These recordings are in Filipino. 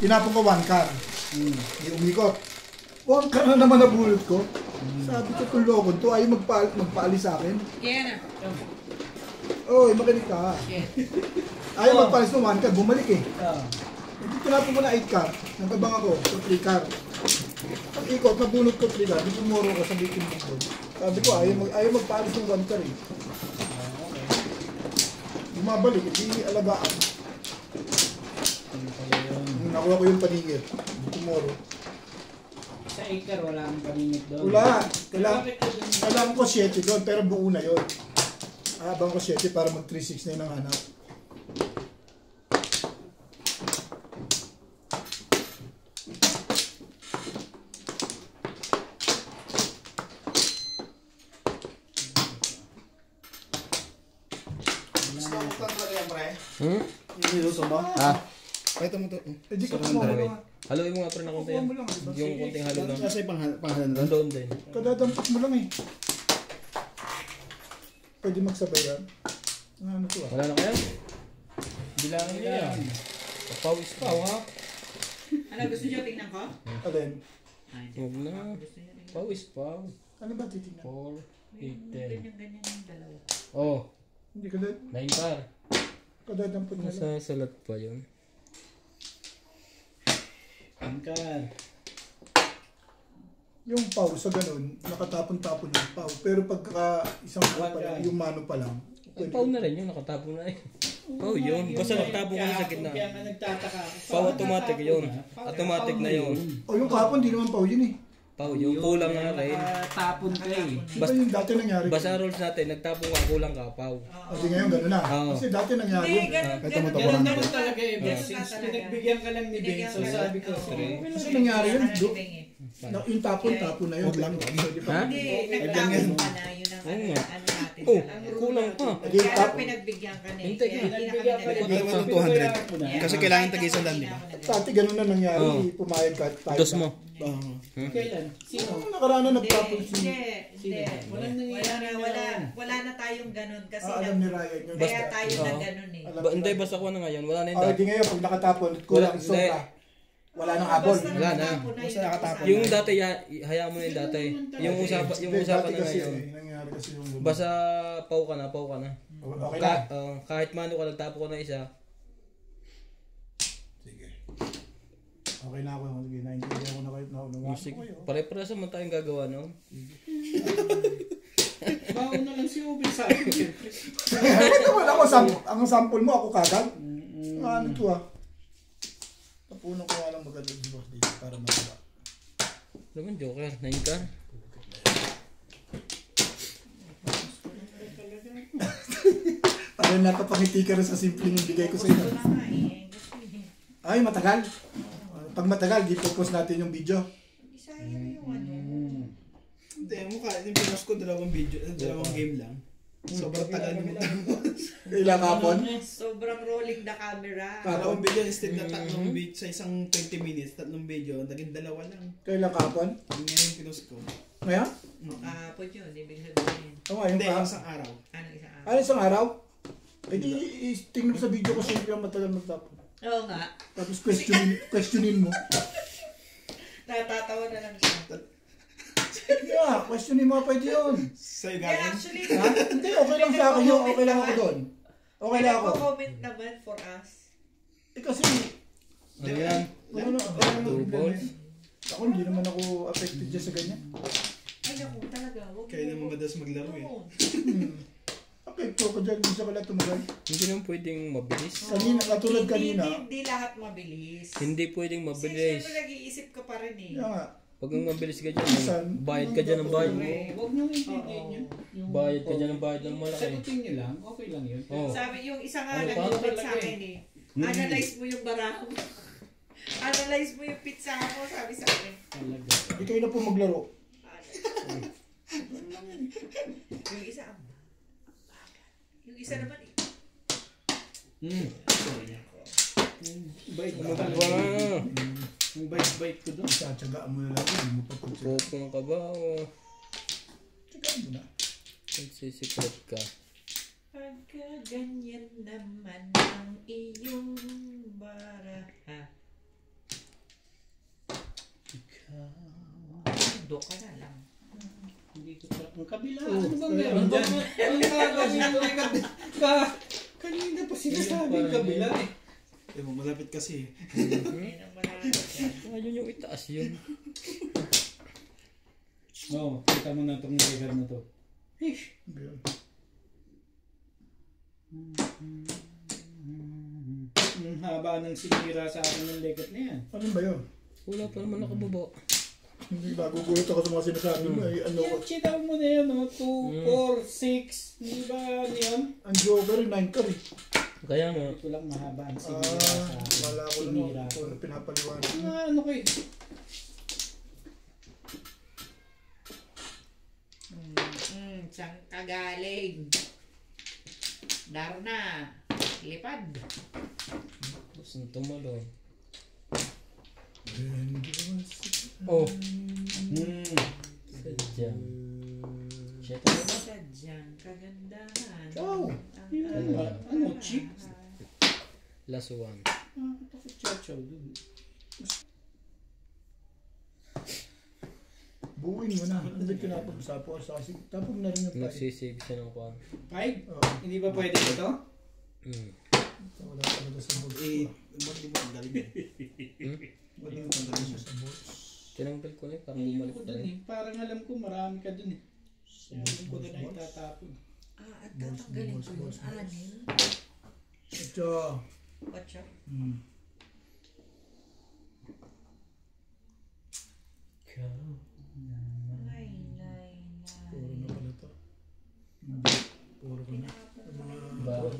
Tinapon ko 1 car. Hindi umikot. 1 car na naman nabulot ko. Sabi ko kung loko to, ayaw magpaalis sa akin. Yan na. Oy, makinig ka. Ayaw magpaalis ng 1 car, bumalik eh. Hindi tinapon ko na 8 car. Nagkabang ako, so 3 car. Pag ikot, nabulot ko 3 car. Di pumuro ko sa bikin mo ko. Sabi ko, ayaw magpaalis ng 1 car eh. Bumabalik, hindi alagaan. Nakuha ko yung paningit. Tomorrow. Sa acre, wala akong paningit doon. Wala. Kailangan ko 7 doon, pero buo na yun. Habang ko 7 para mag 3-6 na yun ang hanap. Gusto mo kang talaga yan, pre? Yung niluto mo? Pakita mo ito. Hindi ko mo. Haluin mo nga pre na konti yan. Yung konting halo lang. Kasi panghalan doon? Doon din. Kadadampot mo lang eh. Pwede magsabay yan. Ano to ah? Wala na kaya? Bilangin niya yan. Pawis pa ha? Ano gusto niyo tingnan ko? Alin? Huwag na. Pawis pa. Ano ba titignan? 4, 8, 10. Ganyan yung dalawa. Oh, Hindi ka dad. 9 par. Kadadampot mo lang. Nasa salat pa yun. Angkar. Yung pau sa ganun, nakatapon-tapon yung pau. Pero pagka isang pau pa lang, yung mano pa lang. Ay, pau na rin yun. Nakatapo na eh. Pau yun. Basta nakatapo ka na sa gitna. Kaya nga nagtataka ako. Pau automatic yun. Automatic na yun. O yung kahapon, di naman pau yun eh. Pau yun. Kulang nga rin. Tapon ka eh. Basta yung dati nangyari. Basta rules natin. Nagtapo ka. Kulang ka. Pau. Kasi ngayon gano'n na. Oo. Kasi dati nangyari Hindi, yun. ganun Ganun talaga eh. Ganun Since talaga. pinagbigyan ka lang ni Ben, so sabi ko, Kasi nangyari yun. Yung tapon na yun. Huwag lang. Ha? Hindi, nagtapon ka na. Yun ang Oo nga. ano natin. Oh, kulang pa. Kaya lang pinagbigyan ka na eh. Hintay Kaya ka. hindi na kami Pinagbigyan ka nagdadagdag. lang. 200. Kasi kailangan tag-isang dan, di ba? Dati gano'n na nangyari. Oo. Pumayag ka. Dos mo. Kailan? Sino? Ano nakaraan na Hindi, nagtapon hindi. Walang nangyayari. Wala na tayong ganun kasi alam ni Ryan yun. kaya tayo Oo. na ganun eh. Hindi, basta kuha na ngayon. Wala na yung Di ngayon, pag nakatapon, kulang Wala, sobra. Wala nang habol. Basta Wala na. nakatapon Basta nakatapon. Yung dati, hayaan mo na yung dati. Yung usapan Dati na kasi ngayon. nangyari kasi yung... Basta pau ka na. Okay na. Kahit mano ka, nagtapo ko na isa. Sige. Okay na ako. Sige, naintindihan ko na kayo. Music. Pare-pares naman tayong gagawa, no? Baon na lang si Ubi sa akin. Ito naman ako, ang sample mo, ako kagad. Ano to ah? Tapunan ko nga lang maganda dito para magawa. Naman, Joker. 9 ka. Parang nakapangiti ka rin sa simpleng ibigay ko sa inyo. Wala nga eh. Ay, matagal. Pag matagal, i-post natin yung video. Isaya na yung ano. Hindi, mukha. Yung pinost ko, dalawang game lang. Sobrang tagal naman. Ilang hapon? Sobrang rolling the camera. Dalawang video instead na tatlong video sa isang 20 minutes, tatlong video, naging dalawa lang. Kailang hapon? Yung ngayon pinost ko. Ngayon? Kapon yun, ibig sabihin. Oo, ayun Hindi, pa. isang araw. Ano isang araw? Ano isang araw? Eh di, tingnan ko sa video ko simple ang matagal magtapon. Oo nga. Tapos questionin mo. Natatawa na lang siya. Yeah, questionin mo pwede yun. Sa'yo Yeah, galing? actually, Ha? Hindi, okay lang sa akin yun. Okay lang ako doon. Okay lang ako. comment naman for us. Eh kasi, Ano yan? ano, 2 balls. ako hindi naman ako affected dyan sa ganyan. Ay, naku, talaga. Huwag Kaya naman madalas maglaro eh. Affected ko dyan, hindi sa kala tumagal. Hindi naman pwedeng mabilis. Kanina, katulad kanina. Hindi lahat mabilis. Hindi pwedeng mabilis. Siyempre, nag-iisip ka pa rin eh. Kaya nga, Pag ang mabilis ka dyan, Minsan, bayad ka dyan ng bayad mo. Huwag niyong intindihin yun. Bayad ka dyan ng bayad ng malaki. Sagutin niyo lang, okay lang yun. Oo. Sabi, yung isa nga Ano, nag-comment paano sa talaga akin eh. Analyze mo yung baraho. Analyze mo yung pizza mo, sabi sa akin. Talaga. hindi kayo na po maglaro. Yung isa, ang bagal. Yung isa naman eh. Bait Ano mo ba? talaga. Ang bait-bait ko doon. Tsatsagaan mo na lang, hindi mo pa pagtsagaan. Popong ka ba o Tsagaan mo na. nagsisikret ka? Pagka ganyan naman ang iyong baraha. Doon ka na lang. Hindi ko pa. Ang kabila. Oh, Ano bang ay, meron andyan. dyan? Ang kagawin kanina pa sinasabing kabila eh. Eh, malapit kasi. Yan ang malapit yan. Ayun yung itaas yun. Oo, kita mo na itong record na to. Ish! Ang haba ng sinira sa akin ng legat na yan. Ano ba yun? Wala pa naman nakababa. Hindi ba, gugulat ako sa mga sinasabi mo. Ay, ano ko. Yan, chitaw mo na yan, no? 2, 4, 6. Hindi ba ano yan? Ang Joker, 9 ka rin. Kaya nga. Ito lang mahaba ang sinira sa akin. Wala ko na Sinira no. ko. Kung pinapaliwanag. Ano kayo? Saan ka galing? Darna. Lipad. Gusto tumalon. Oh. Sadyang. Siya talaga. Sadyang kagandahan. Ciao. Ano, cheap? Last one. Bakit chow-chow dun? Buuin mo na. Hindi pinapag-usapan ko sa kasi. Tapos na rin yung tayo. Nagsisave siya ng kwan. 5? Oo. Hindi ba pwede ito? Wala talaga sa board. Eh, ba't di mo tanggalin yun? Ba't di mo tanggalin yun? Sa board. Tinanggal ko na eh. Parang Ayun bumalik ko pa dun rin. eh. Parang alam ko marami ka dun eh. Alam ko dun na itatapon. At tatanggalin ko yung anil. Ito. Watcha. Nay. Puro na pala to. Puro ko na.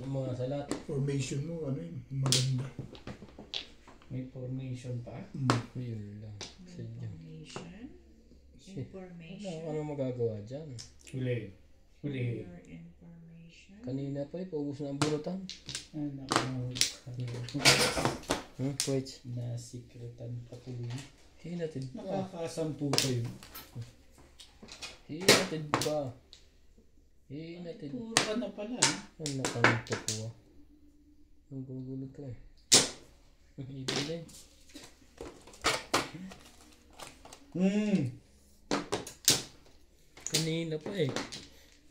Mga salat. Formation mo, ano yun, maganda. May formation pa. Yun lang. Sadyang. Information. Wala ka nang magagawa dyan. Huli. Huli. Your information. Kanina pa eh. Paubos na ang bunutan. Wait. Nasikretan pa po yun. Hinatid pa. Nakakasampu kayo. Hinatid pa. Hinatid. Puro ka na pala. Ang nakanto ko ah. Ang gugulo to eh. Ibig din. Kanina pa eh.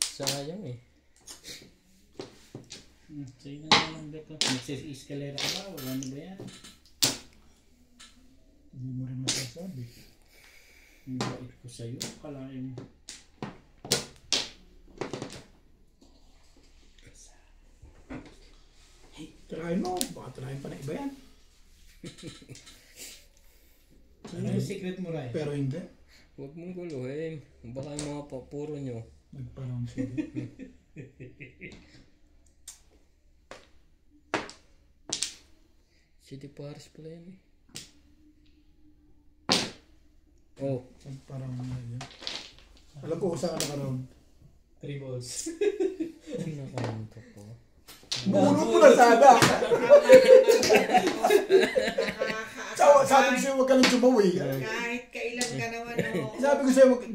Sayang eh. Sa'yo na naman dito. Nagsis-escalera ka ba? Wala na ba yan? Hindi mo rin masasabi. Ang bait ko sa'yo. Kalain mo. Tirahin mo. Baka tirahin pa na iba yan. Ano yung secret mo, Ray? Pero hindi. Huwag mong guluhin. Baka yung mga papuro nyo. Nagparang sila. City Paris pala yan eh. Oh. Nagparang na yan. Alam ko kung saan ka naka-round. 3 balls. Nakanto ko. Bunot mo na sana! Sabi ko sa'yo, huwag ka nang sumawi. Kahit kailan ka naman, no? Sabi ko sa'yo, huwag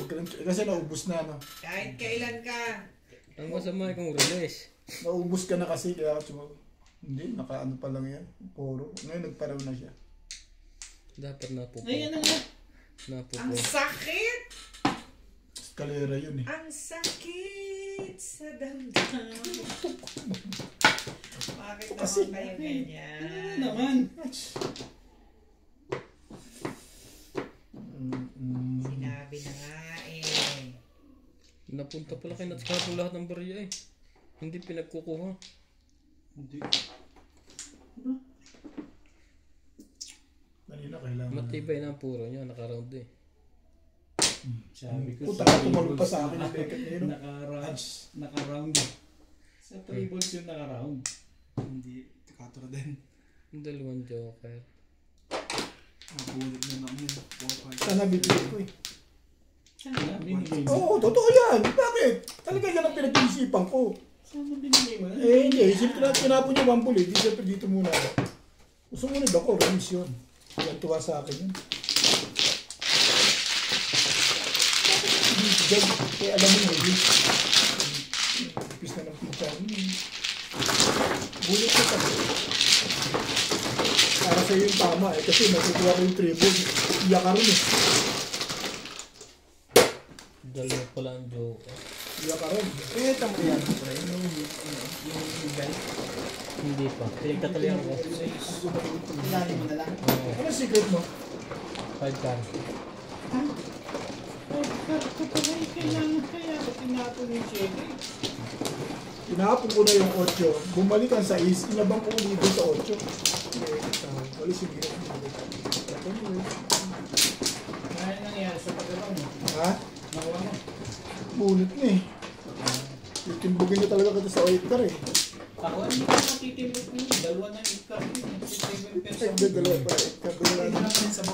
ka nang kasi naubos na, no? Kahit kailan ka. Ang masama ay kung release. Naubos ka na kasi, kaya ako sumawi. Hindi, nakaano pa lang yan. Puro. Ngayon, nagparaw na siya. Dapat napupo. Ayan na nga. Napupo. Ang sakit! Kalera yun eh. Ang sakit sa damdamin. Bakit Kasi- naman kayo ganyan? Ano naman? Sinabi na nga eh. Napunta pala kay Natskato lahat ng barya eh. Hindi pinagkukuha. Hindi. Kanina kailangan. Matibay na ang puro niya. Nakaround eh. Sabi ko Puta ka, tumalong pa sa akin yung beket na yun. Naka-round. Sa 3 balls yung naka-round. Hindi, takatura din. Yung dalawang joker. Nabulit na namin. Sana bibili ko eh. Sana binigay mo. Oo, totoo yan. Bakit? Talaga yan ang pinag-iisipan ko. Sana binigay mo. Eh, hindi. Siyempre tinapon niyo 1 bullet. Di siyempre dito muna ako. Sumunod ako. Ramis yun. Yan tuwa sa akin yun. Dito dyan. Kaya alam mo mo. Ipis na ng pizza. Bullet ko pa. Para sa'yo yung tama eh. Kasi nakukuha ko yung triple. Iyak ka rin eh. Dalawa pala ang joke. Iyak ka rin. Eh, tamo yan. Yung guy. Hindi pa. Pinagtatalihan ko. Ilalim mo na lang. Oo. Ano yung secret mo? 5 car. Kaya ko tinapon yung cheque. Tinapon ko na yung 8. Bumalik ang 6. Inabang ko ulit doon sa 8. Wali sige. Ano nangyari sa pagkakaw mo? Ha? Nakuha mo. Bunot na eh. Titimbugin niya talaga kita sa 8 car eh. Ako, hindi ko matitimot mo. Dalawa na ikar. 7 pesos. Hindi, dalawa pa 8 car.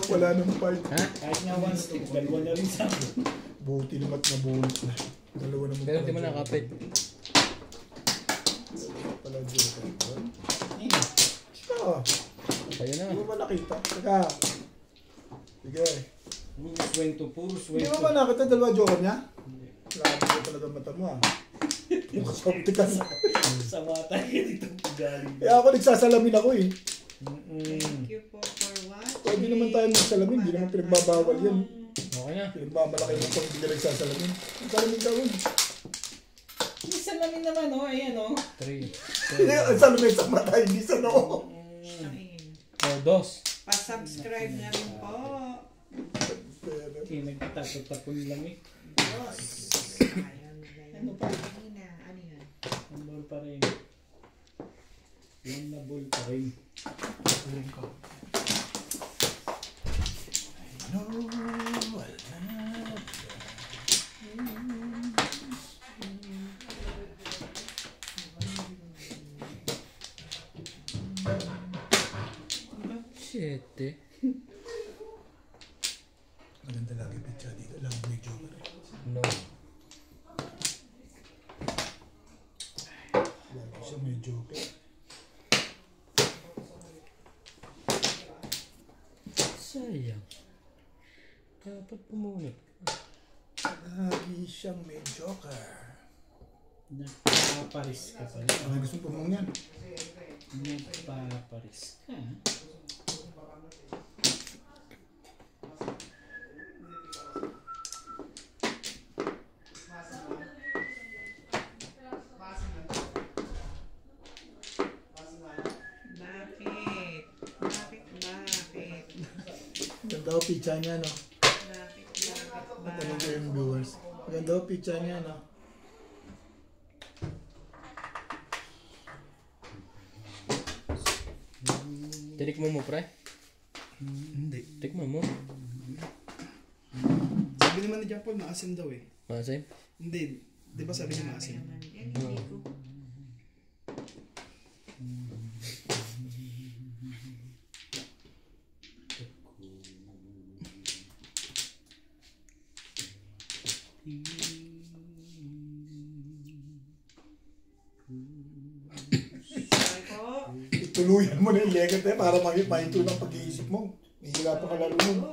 Wala nang fight. Ha? Kahit nga 1 stick, dalawa na rin sa akin. Buti naman na bunot na. Dalawa naman Pero di mo nakapit. Pala dito. Ayun. Oo. Kayo na. Hindi mo ba nakita? Teka. Sige. Puro swento, puro Hindi swento. mo ba nakita dalawa joker niya? Grabe ko talaga mata mo ah. Bukas optical. Sa mata dito galing. Kaya ako nagsasalamin ako eh. Thank you po for watching. Pwede naman tayo magsalamin. Hindi naman pinagbabawal yan. Okay na. Pinagmamalaki mo pag hindi ka nagsasalamin. Salamin ka ulit. Isa namin naman, oh. Ayan, oh. 3. Ang salamin sa mata, hindi sa noo. Ayun. Oh, 2. Pa-subscribe na rin po. Okay, nagtatapon lang eh. Ayun, Ano pa? kanina. Ano yun? One ball pa rin. One na ball pa rin. Shit eh. Maganda lagi picture dito. Lang may joker eh. No. Lagi siya may joker. Sayang. Dapat pumunit. Lagi siyang may joker. Nagpaparis ka pa rin. Ano gusto mo pumong yan? Nagpaparis ka. Bakit? Bakit? Ganda ko picture niya no. Bakit? Tanong ko yung viewers. Ganda ko picture niya no. Tinikmo mo, pre? Hindi. Tikmo mo. Sabi naman ni John Paul, maasim daw eh. Masay? Hindi. Di ba sabi niya maasim? Naman yan, hindi ko. Sorry po. Ituluyan mo na yung legat eh para mahinto ng pag-iisip mo. Hihila pa ka lalo mo.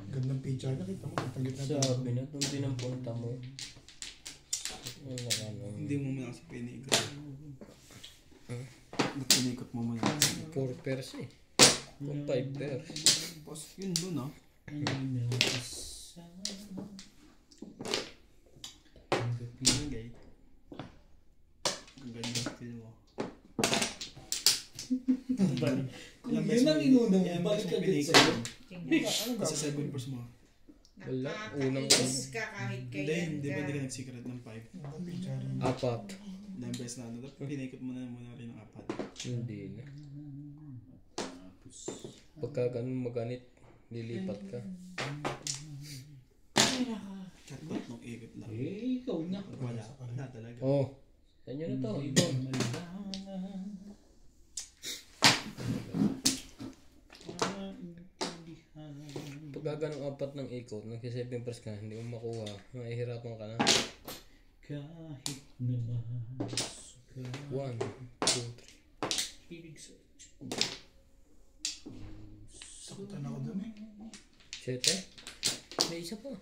Gandang picture. Nakita mo. Tagit na Sabi na, kung pinampunta mo. Wala ka nang Hindi mo muna kasi pinikot. Ba't pinikot mo muna? 4 pairs eh. Kung 5 pairs. Tapos yun doon ah. Pinigay. Ang ganda feel mo. Ilang beses Yun ang mo- inuna mo. ilang Balik beses ka mo din pinikot sa'yo. yun? Tingnan. Kasi 7 pairs mo. Wala, unang- Nakakainis ka kahit Hindi, kailan hindi ba ka. di ka nag-secret ng 5? Gandang picture. 4. Ilang beses na ano. Tapos pinikot mo na muna rin ng 4. Hindi na. Pagka ganun maganit, lilipat ka. Chat ba't nung ikot lang? Eh, ikaw na. Wala. Wala talaga. Oh, sa inyo na to. Ibon. Pagka ganun 4 ng ikot, nagsi 7 pairs ka, hindi mo makuha, mahihirapan ka na. Kahit namas ka. 1, 2, 3. Ibig sa... Sakutan ako dun eh. 7? May isa pa.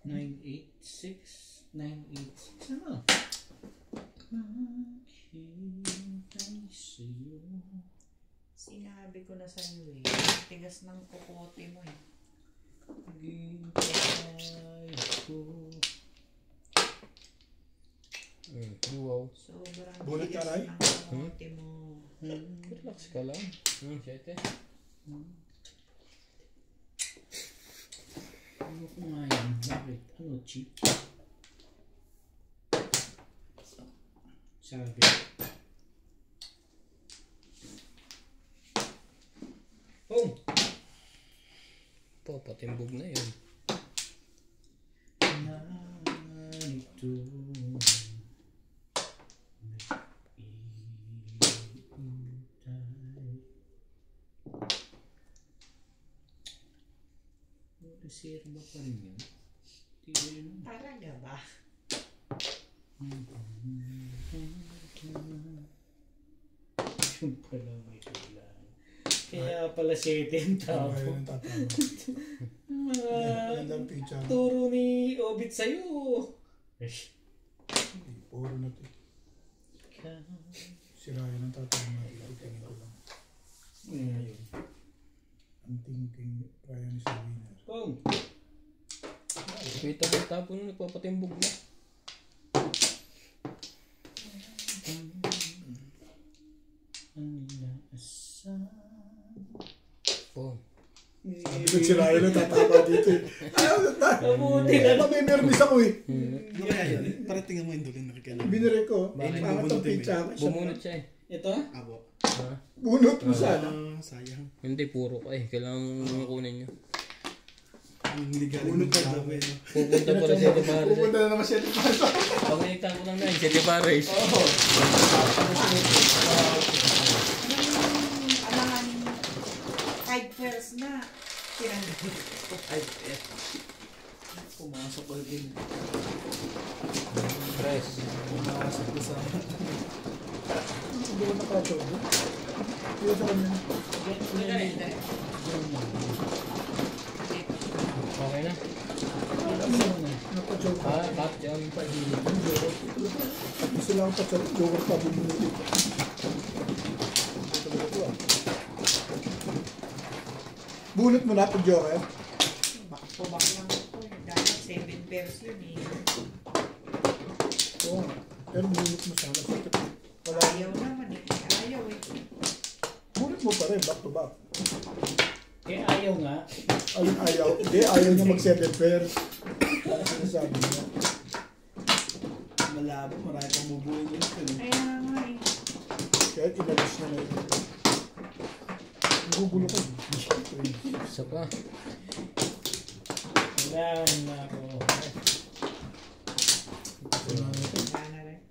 986. 986. Ano? Nakintay sa'yo. Sinabi ko na sa iyo eh. Tigas ng kokote mo eh. Hintay ko. Wow. Sobrang Bunot ka, tigas Ray? ng kokote mo. Relax ka lang. Siyete. Ano ko nga yan? Bakit? Ano, cheap? Sabi. Oh! Patimbog na yun. Narito. Sir ba pa rin yun? Tignan. Talaga ba? Yung pala may kailangan. Kaya pala 7 ang tao. Ayun ang tatama. Magandang picture. Turo ni Obit sa'yo. Puro na to. Sira yun ang tatama. Tingin ko lang. Ayun. Ang thinking prior ni sa winner. Pong! Kita mo yung tapo nung nagpapatimbog na. Ang inaasam. Sabi ko sira yun ang tatama dito eh. Ayaw na. Mabuti na. Maminermis ako eh. Ano kaya yun? Para tingnan mo yung dulo na kakailangan. Binire ko. Bakit? Pangat ang pizza. Bumunot siya eh. Ito? Abo. Ha? Bunot mo sana. Sayang. Hindi, puro ka eh. Kailangan mong kunin nyo. Hindi galing Bunot ng ka tao eh. Pupunta pa rin Sete Pares. Pupunta na naman siya dito. Pag nagtako lang na yun, Sete Pares. Alahan 5 pairs na. Tinanggap ko 5 pairs. Pumasok ko din. Press. Pumasok ko sa... Hindi ko nakachog. Hindi sa kanya. Maganda. Okay na? Nakachog. Cut yan. Gusto lang pa-chog. Joker pa bumunutin. Bunot mo na pag joker. Back lang ako. Dapat 7 pairs yun eh. Oo. Pero bunot mo sana. Wala. Ayaw naman eh. Ayaw eh. Bunot mo pa rin. Back to back. Eh ayaw nga. Alin ayaw? Hindi. Ayaw niya mag 7 pairs. Ano sabi niya? Malabo. Marami pang bubuhin yun. Kaya nga eh. Kahit inalis na na yun. Gugulo ko. Isa pa. Wala na ako. Wala na rin.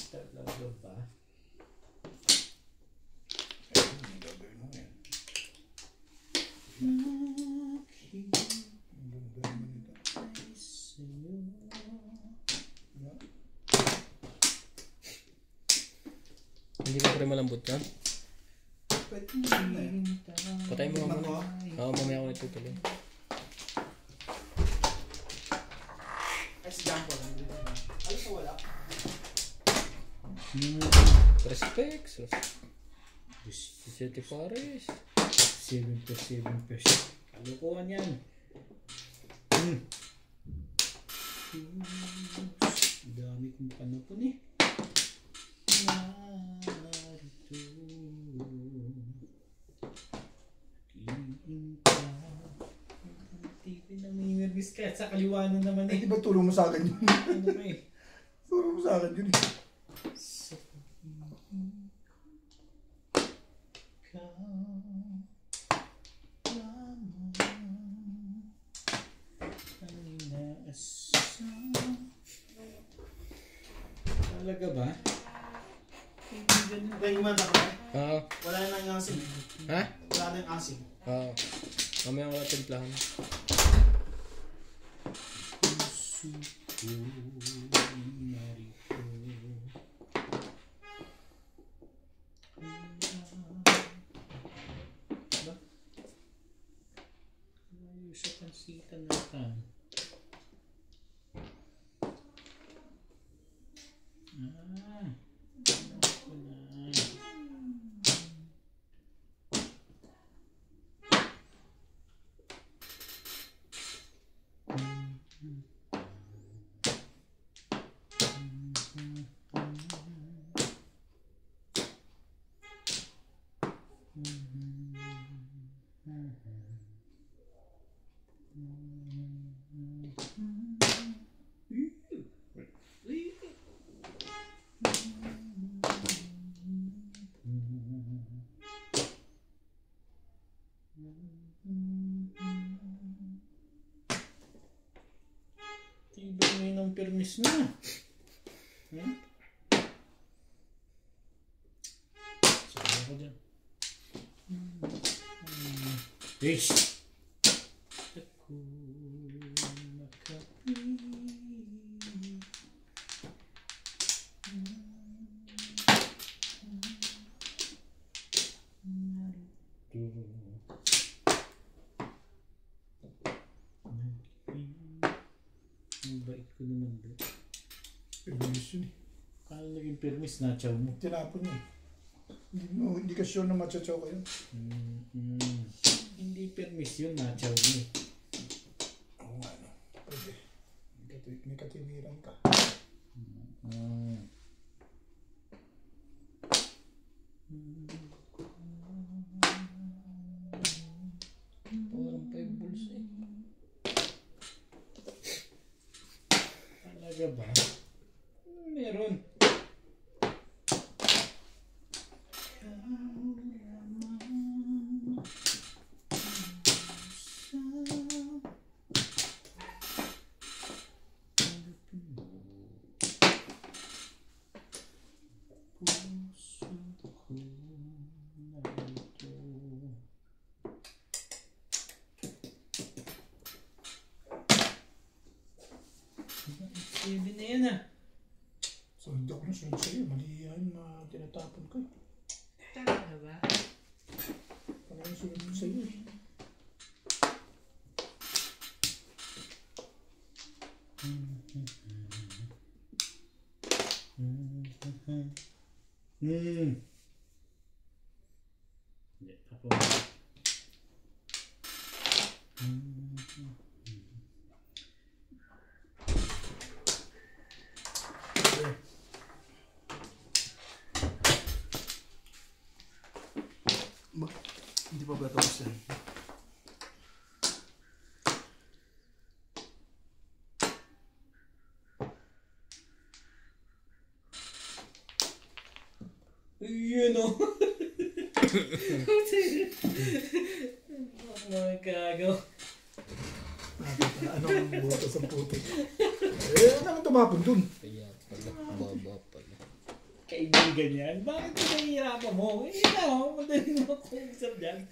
Talaga ba? Hindi ka pa rin malambot yan? Patay mo nga muna. Oo, mamaya ako nitutuloy. Alam ko wala. Respect. Sete Pares. 7 plus 7 plus. Kalukuhan yan. Dami kong panupon eh. Narito. Iinta. TV na may nervous ka. Sa kaliwanan naman Eh, eh. di ba tulong mo sa akin yun? Ano ba eh? Tulong mo sa akin yun eh. Sa talaga ba? Kaya gumanda ka ba? Oo. Wala nang asim. Ha? Wala nang asim. Oo. Mamaya ako natimplahan. Sitan na tan. Tibay mo yun ang permis na. Sabi ako dyan. Fish! Ako makapi. Ang bait ko naman doon. Permis yun eh. Kala naging permis na chow mo. Tinapon niya eh. Hindi ka sure na machachaw kayo. Hindi permis yun na chow mo. Oo nga no. Pwede. May katiwiran ka. Parang 5 balls eh. Talaga ba? Meron. Sabi na yan ah. So hindi ako nasunod sa'yo. Mali yan. Tinatapon ko eh. Talaga ba? Parang nasunod sa'yo eh. Hindi, ako. Hindi pa ba tapos yan? Yun o. Mga kagaw. Ano ang buto sa puti? Eh, ano tumapon dun? Kaya pala, baba pala. Kaibigan yan. Bakit pinahihirapan mo? Ikaw, madali mo kung isang dyan.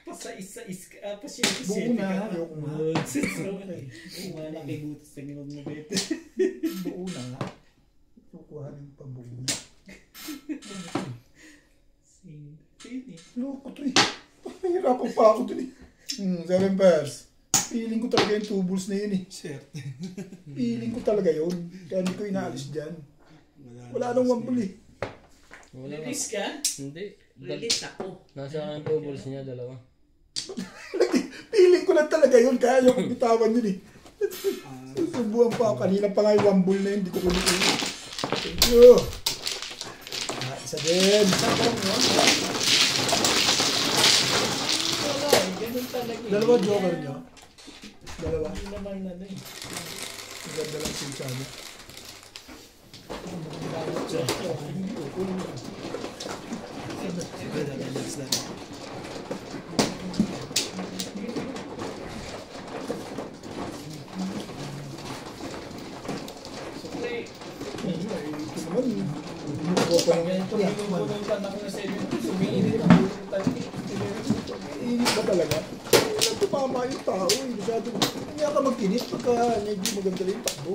Pasais-sais ka. Buo na. Ayoko nga. Umana kay butas na ginod mo bete. Buo na nga. Kukuhanin pa buo na. Sini. Loko to eh. Nahirapan pa ako dun eh. 7 pairs. Feeling ko talaga yung 2 balls na yun eh. Sir. Feeling ko talaga yun. Kaya hindi ko inaalis dyan. Wala nang 1 ball eh. Wala nga. Release ka? Hindi. Release ako. Nasa akin 2 balls niya, dalawa. Feeling ko lang talaga yun. Kaya yung bitawan yun eh. Susubuhan pa ako. Kanina pa nga yung 1 ball na yun. Hindi ko kulitin. Thank you. Isa din. Wala eh. Ganun talaga eh. Dalawa joker nyo. Dalawa. Hindi naman na eh. Ang ganda lang silsa nyo. Relax lang. Ito naman. Bumuko pa yung ganito lang. Pinupulutan ako na sa inyo. Sumiinit ang pulutan. Init ba talaga? Kailan tumama yung tao eh. Masyado. Kanya ka mag-init pagka medyo maganda rin yung takbo.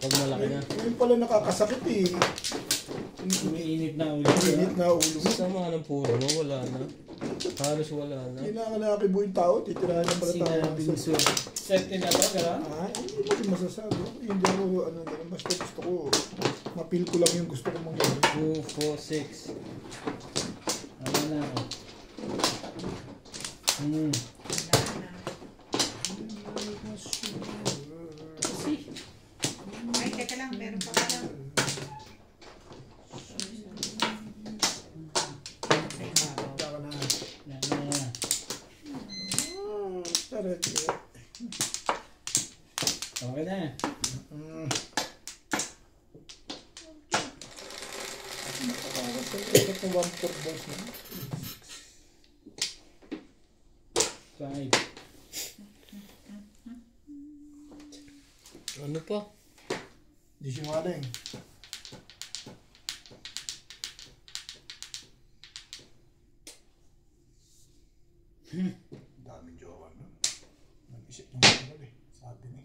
Pag malaki na. Yun pala nakakasakit eh. Sumiinit Mainit na ulo. Init na ulo mo. Sama ng puro mo, wala na. Halos wala na. Hindi na kalaki buong tao, titirahan ng pala tayo. Sinabi ni Sir. Safety na ba, gano'n? Hindi mo rin masasabi. Hindi ako, ganun, basta gusto ko, mapil ko lang yung gusto ko mangyari. 2, 4, 6. Ano na ako? Wala na. Ay, teka lang, meron pa ka lang. Punta ka na. Yan na. Sarap eh. Okay na. Ito 1-4 balls na. 5. Ano pa? Di sinungaling. Daming jowa nun. Nag-isip ng mga eh. Sabi ni.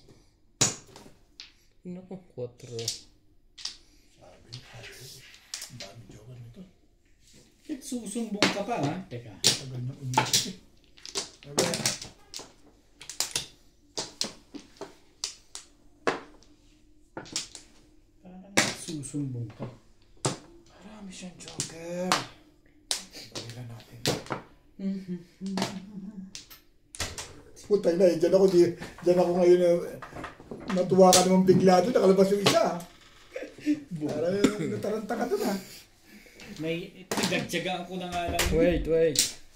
Naku, 4. Sabi ni. Ang daming jowa nito. Bakit susumbong ka pa, ha? Teka. Tagal na umisip eh. Sabi niya. Parang susumbong ka. Marami siyang joker. Bagilan natin. Putay na eh. Diyan ako ngayon natuwa ka naman bigla doon. Nakalabas yung isa. Parang nataranta ka doon ha. May pinagtyagaan ko na nga lang. Wait.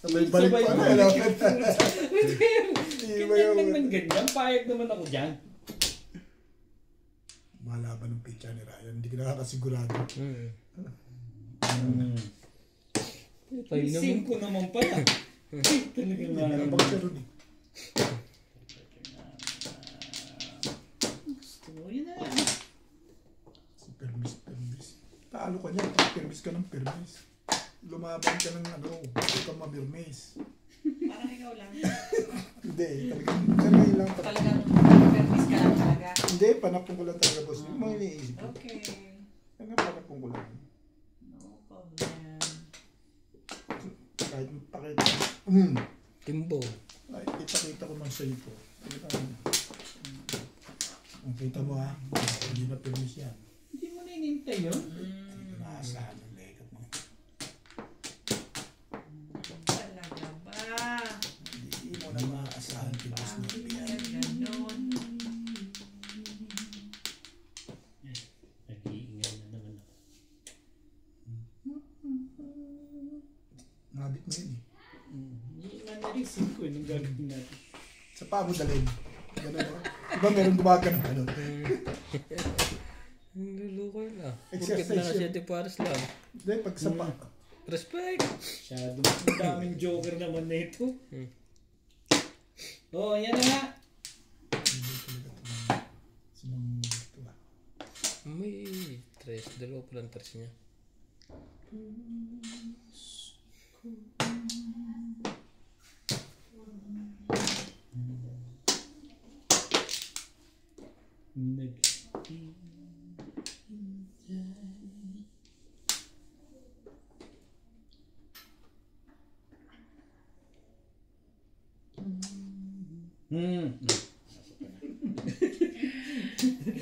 Sabay balik pa na. Alam mo? Ganyan naman ganyan. Payag naman ako dyan. Malaban ng pitcha ni Ryan. Hindi ka nakakasigurado. Tayo naman. 5 naman pala. Talaga Hindi nga. na bang siya rin eh. Yun na lang. Si Permis. Talo ka niya. Permis ka ng Permis. Lumaban ka ng huwag kang mamirmis. Parang ikaw lang. Hindi, talagang lang. Talagang permis ka lang talaga. Hindi, panapong ko lang talaga boss. Yung mga iniisip ko. Okay. Talagang panapong ko lang. No problem. Kahit pakita. Timbo. Kahit ipakita ko man sa'yo po. Ang kita mo ha, hindi na permis yan. Hindi mo na inintay yun. Hindi ko naasahan ng legat mo. Talaga ba? Hindi mo na maaasahan kay boss na yan. Ganon. Nag-iingay na naman ako. Nabit mo yun eh. Hindi nga narisip ko nung gagawin natin. Sa paa mo dalhin. Ganun ako. Diba meron gumaga ng ganun? Lulukoy na. Exercise Purkit na yun. 7 pares lang. Hindi, pag sa paa. Respect! Masyadong ang daming joker naman na ito. Oh, yan na nga. Hindi talaga ito. Sinong ito ah. May 3. Dalawa pa lang 3 niya.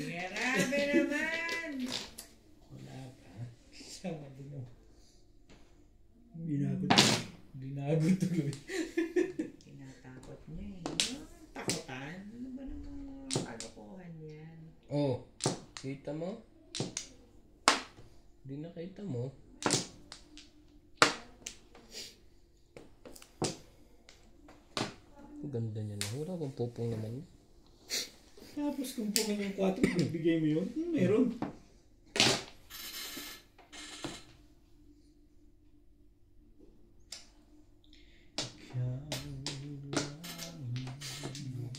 Grabe naman. Wala pa. Sabi mo. Binagot tuloy. Tinatakot niya eh. Takutan? Ano ba namang kalokohan yan? Oh, kita mo? Hindi nakita mo. Ang ganda niya na. Wala bang pupong naman. Tapos kung po yung 4, bigay mo yun, meron.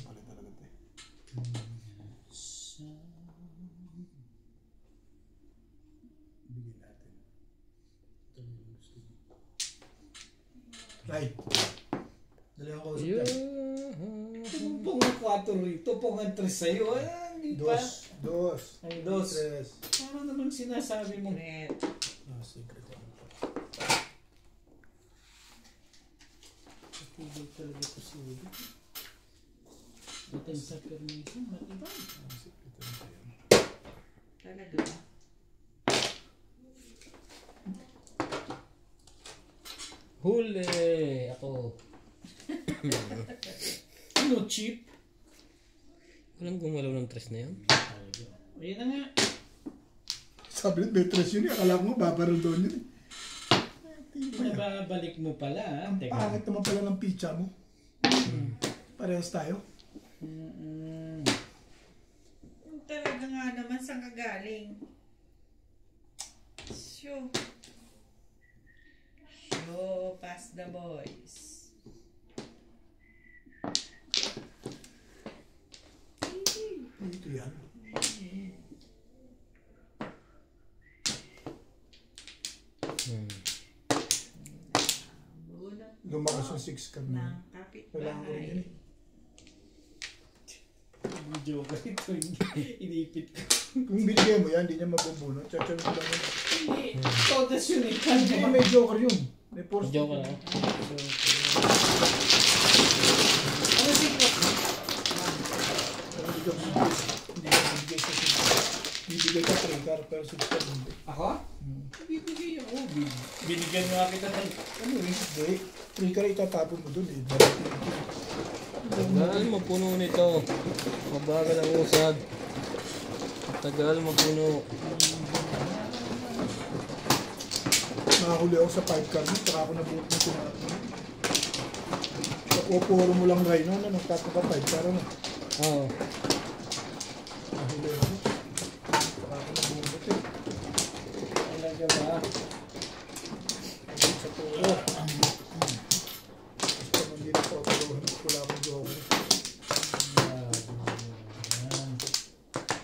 Pala talaga ito eh. Bigyan natin. Ito yung gusto niyo. Right. Dali ako usap Yeah. yan. Tumpong ng 4 rito, pong ang 3 sa'yo. Hindi pa. Dos. Ay, 2. Tres. Parang naman sinasabi mo. Red. Secret. Matibay talaga ito si Ubi. Dating sa permission, matibay. Talaga ba? Huli! Ako. Ano, cheap? Walang gumalaw ng tres na yan. Ayun na nga. Sabi rin, may tres yun. Akala ko babaril doon yun. Nababalik mo pala, ha? Ang Teka. pangit naman pala ng pizza mo. Parehas tayo. Talaga nga naman saan ka galing? Shoo. Shoo, pass the boys. Ito yan. Bunot Lumakas yung 6 card ng na. Kailangan ko rin yun kapitbahay. Video ko ito. Inipit ko. Kung binigay mo yan, hindi niya mabubunot. Chachan ko lang yun. Todas yun eh. Hindi, may joker yun. May force. Joke lang. Ano secret mo? Hindi ka bibigay sa 6. Bibigay ka 3 card, pero 6 card hindi. Ako? Bibigay ako. Binigyan mo kita ng ano eh. Hindi. 3 card itatapon mo dun eh. Tagal mapuno nito. Mabagal ang usad. Tagal mapuno. Nakahuli ako sa 5 card mo, saka ako nabuot mo tinatapon mo. Kapupuro mo lang Rhino na nagtatapon ka 5 card mo. Oo. Nahuli ako. Saka ako nabuot eh. Talaga ba? Sa puro. Basta man din ako, wala akong joker.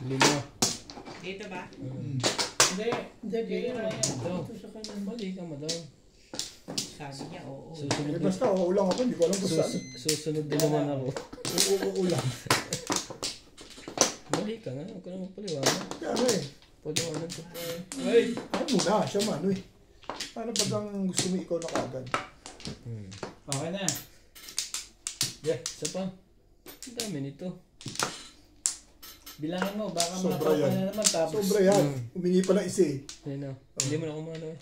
Lima. Dito ba? Hindi. Hindi. Kaya Ito. Sa kanya. Mali ka, madam. Sabi niya, oo. Susunod Eh din. basta oo lang ako, hindi ko alam kung saan. Susunod din naman ako. Oo lang. Mali ka nga. Huwag ka na magpaliwanag. Kaya ano eh. Paliwanag ko pa. Ay! Ako muna, siya man eh. Paano pag ang gusto mo ikaw na kaagad? Okay na. Yeah, isa pa. Ang dami nito. Bilangin mo, baka Sobra mapapa yan. na naman tapos. Sobra yan. Humingi pa ng isa eh. Ayun na. Hindi mo na kumano eh.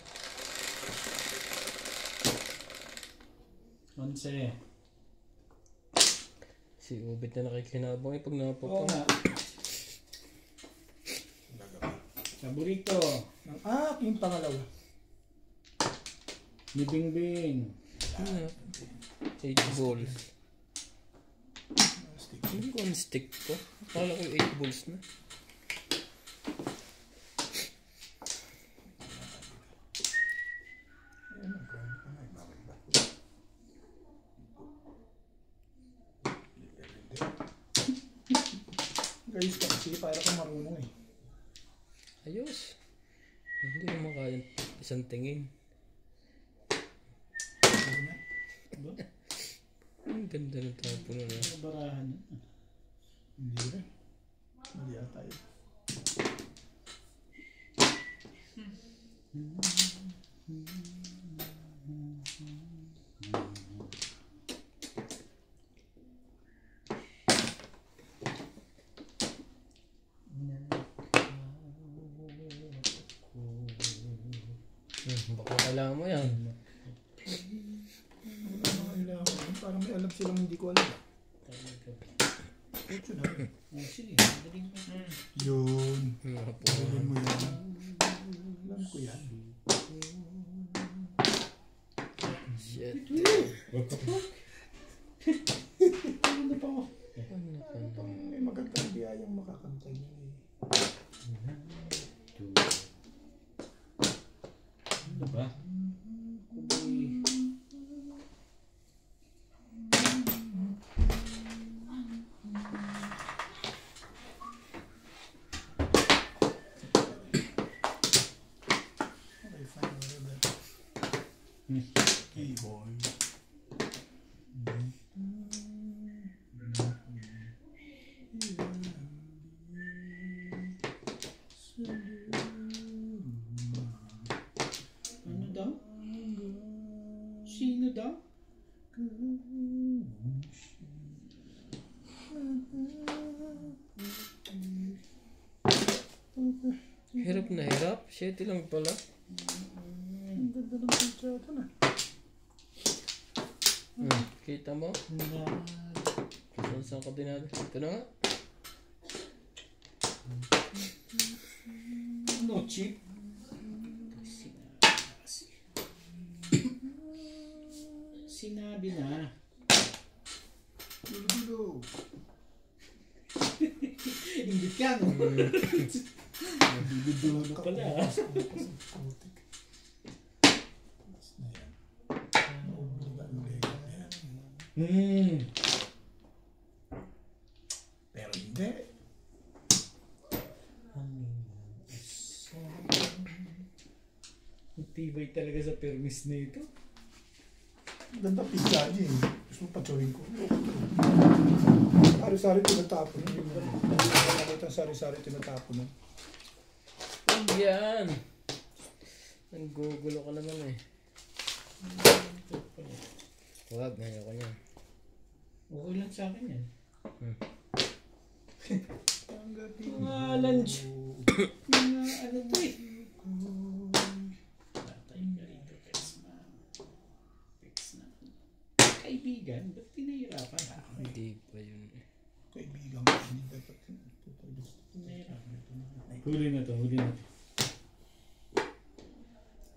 11. Si Ubit na nakikinabang eh pag napapang. Oo nga. Paborito. Ng aking pangalawa. Ni Bingbing. Ano? 8 balls. Hindi ko ang stick ko. Akala ko 8 balls na. Guys, kasi para kang marunong eh. Ayos. Hindi naman kaya isang tingin. Ang ganda ng tapo na na. Ano barahan yun? Hindi rin. Hindi ata yun. Baka kailangan mo yan. Parang may alam silang hindi ko alam. Ito na. Oh, sige. Madaling mo. Yun. Napo. Alam mo yan. Alam ko yan. Shit. Ano pa mo? Ano ka na? May magandang biyayang makakantay niya eh. Ano ba? Kuboy. Okay, fine. Whatever. Keyboy. Ano daw? Sino daw? Hirap na hirap. 7 lang pala. Ang ganda ng kontrata na. Kita mo? Saan ka din natin? Ito na nga. No chip. Sinabi na. Dulo-dulo. Hindi ka, no? Dulo pala. Pero hindi. Tibay talaga sa permis na ito. Ang ganda pizza niya eh. Gusto mo patsurin ko. Sari-sari tinatapon. Hindi mo nakakita ang sari-sari tinatapon. Yan. Nanggugulo ka naman eh. Huwag, ngayon ko niyan. Okay lang sa akin yan. Mga lunch. Mga ano to eh. Tatay ka rito, Pexman. Pexman. Kaibigan, ba't pinahirapan? Hindi pa yun eh. kaibigan ko. Hindi dapat. Pinahirapan. Huli na to, huli na to.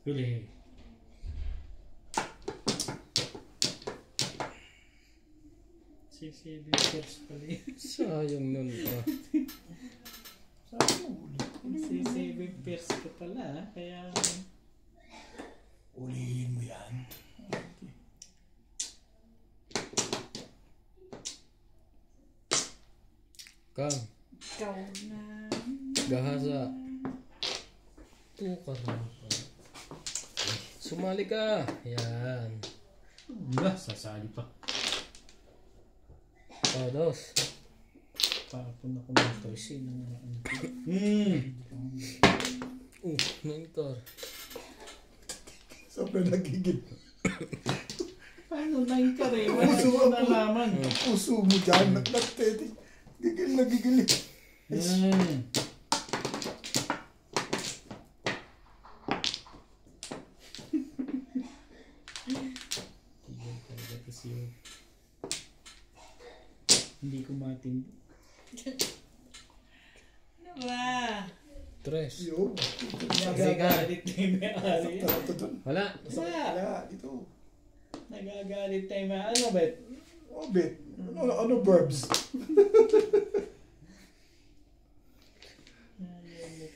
Huli. Si Bikers pala yun. Sayang nun pa. Sabi mo, uli. Si Bikers ka pala, kaya... Ulihin mo yan. Kang, Ikaw na. gahasa. Tukar na pa. Sumali ka. Yan. Wala, sasali pa. Pados. Papun ako ng toys ng mga ano. Mentor. Sobrang nagigil. Paano na yung kare? Wala ko nalaman. Puso mo dyan. Nagtete. Gigil na gigil. Hindi ko matindi. Ano ba? Tres. Yo. Nagagalit na yung may-ari. Talato dun. Wala. Wala. Dito. Nagagalit na yung may-ari. Ano ba? Obit. Ano verbs? Ano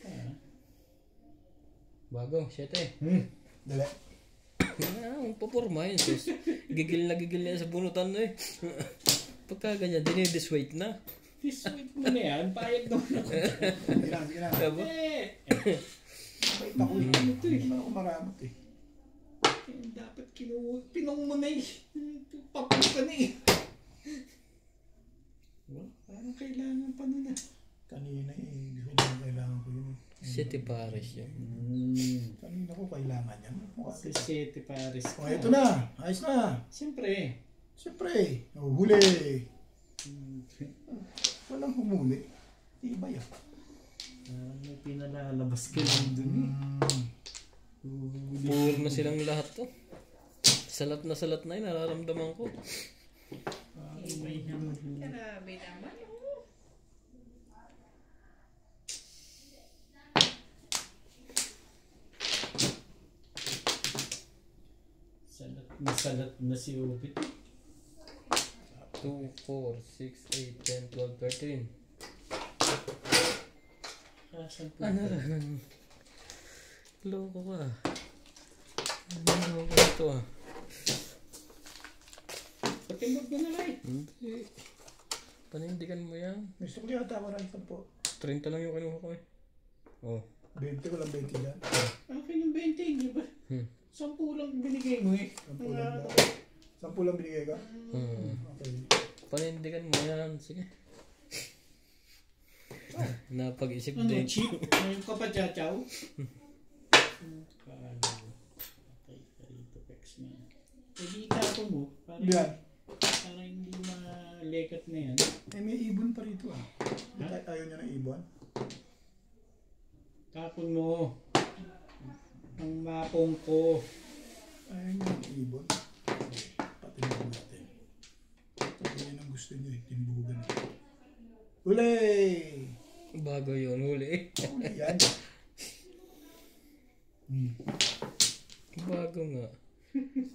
pa? Bago. 7. Dali. Ang paporma yun. Sus. Gigil na sa bunutan na eh. Pagka ganyan, dinidisweight na. Disweight mo na yan. Payag naman ako. Sige lang, sige lang. Diba? Bait ako eh. Hindi naman ako maramot eh. Dapat pinong mo na eh. Papos ka na eh. Parang kailangan pa na na. Kanina eh. Hindi ko naman kailangan ko yun. 7 pares yun. Kanina ko kailangan yan. Si Sete Paris. Oh, ito na. Ayos na. Siyempre. Siyempre. Oh, huli. Walang humuli. Iba yan. May pinalalabas ka lang dun eh. Puro na silang lahat to. Salat na yun, nararamdaman ko. May naman. Grabe naman. Oh. Salat na si Ubit. 2, 4, 6, 8, 10, 12, 13. Kasan po? Ano na? Loko ka. Ano ko ito ah? Patimog mo na lang eh. Hindi. Panindigan mo yan. Gusto ko yata marami po. 30 lang yung kinuha ko eh. Oh. 20 ko lang 20 yan. Akin yung 20, di ba? 10 lang binigay mo eh. 10 lang binigay ka? Okay. Panindigan mo yan. Sige. Napag-isip Ano, din. cheap? Ngayon ka pa, Chachaw? Okay, karito, Pexman. Hindi ka itapon mo. Yan. Para hindi malekat na yan. Eh, may ibon pa rito ah. Ayaw niya ng ibon. Tapon mo. Ang mapong ko. Ayaw niya ng ibon. Patinugan natin. Yan ang gusto niyo, timbugan. Ulay! Bago yun, huli. Uli yan. Bago nga.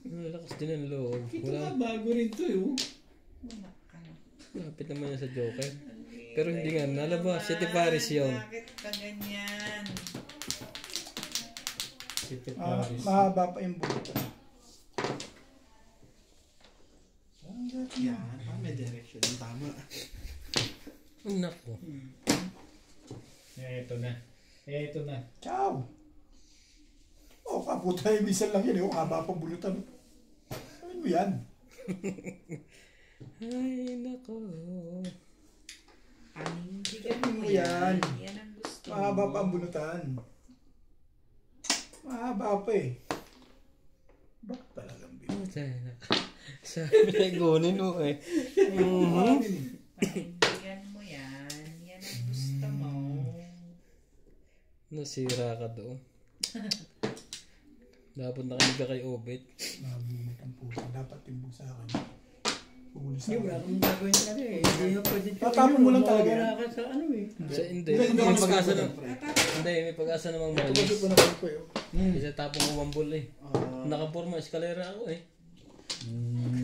Ang lakas din ang loob. Ito nga Wala, bago rin to yun. lapit naman yan sa Joker. Pero hindi nga, nalabas. Si Paris yun. Bakit ka ganyan? City Ah, Paris. mahaba pa yung buhok. Yan, may direction. Ang tama. Ang nako. Ito na. Ito na. Ciao! Oh, kaputa yung minsan lang yan. Haba pa bulutan. Ano mo yan? Ay, nako. Panindigan Ano mo mo yan. yan? Yan ang gusto mo. Mahaba pa ang bulutan. Mahaba pa eh. Bakit talagang binulutan? Sabi na gunin mo eh. Panindigan mo yan. Yan ang gusto mo. Nasira ka doon. Dapat nakinig ka kay Obet. Nabunot ang pusa. Dapat timbog sa akin. Pumuli sa Hindi, wala akin. akong gagawin talaga eh. Hindi na pwede Tatapon mo lang talaga yan. Wala ka sa ano eh. Hindi. Hindi, May hindi pag-asa ako na. Hindi, may pag-asa namang Ito malis. kasi pa naman ko yun. Isa tapong ko mambol eh. Nakaporma, eskalera ako eh.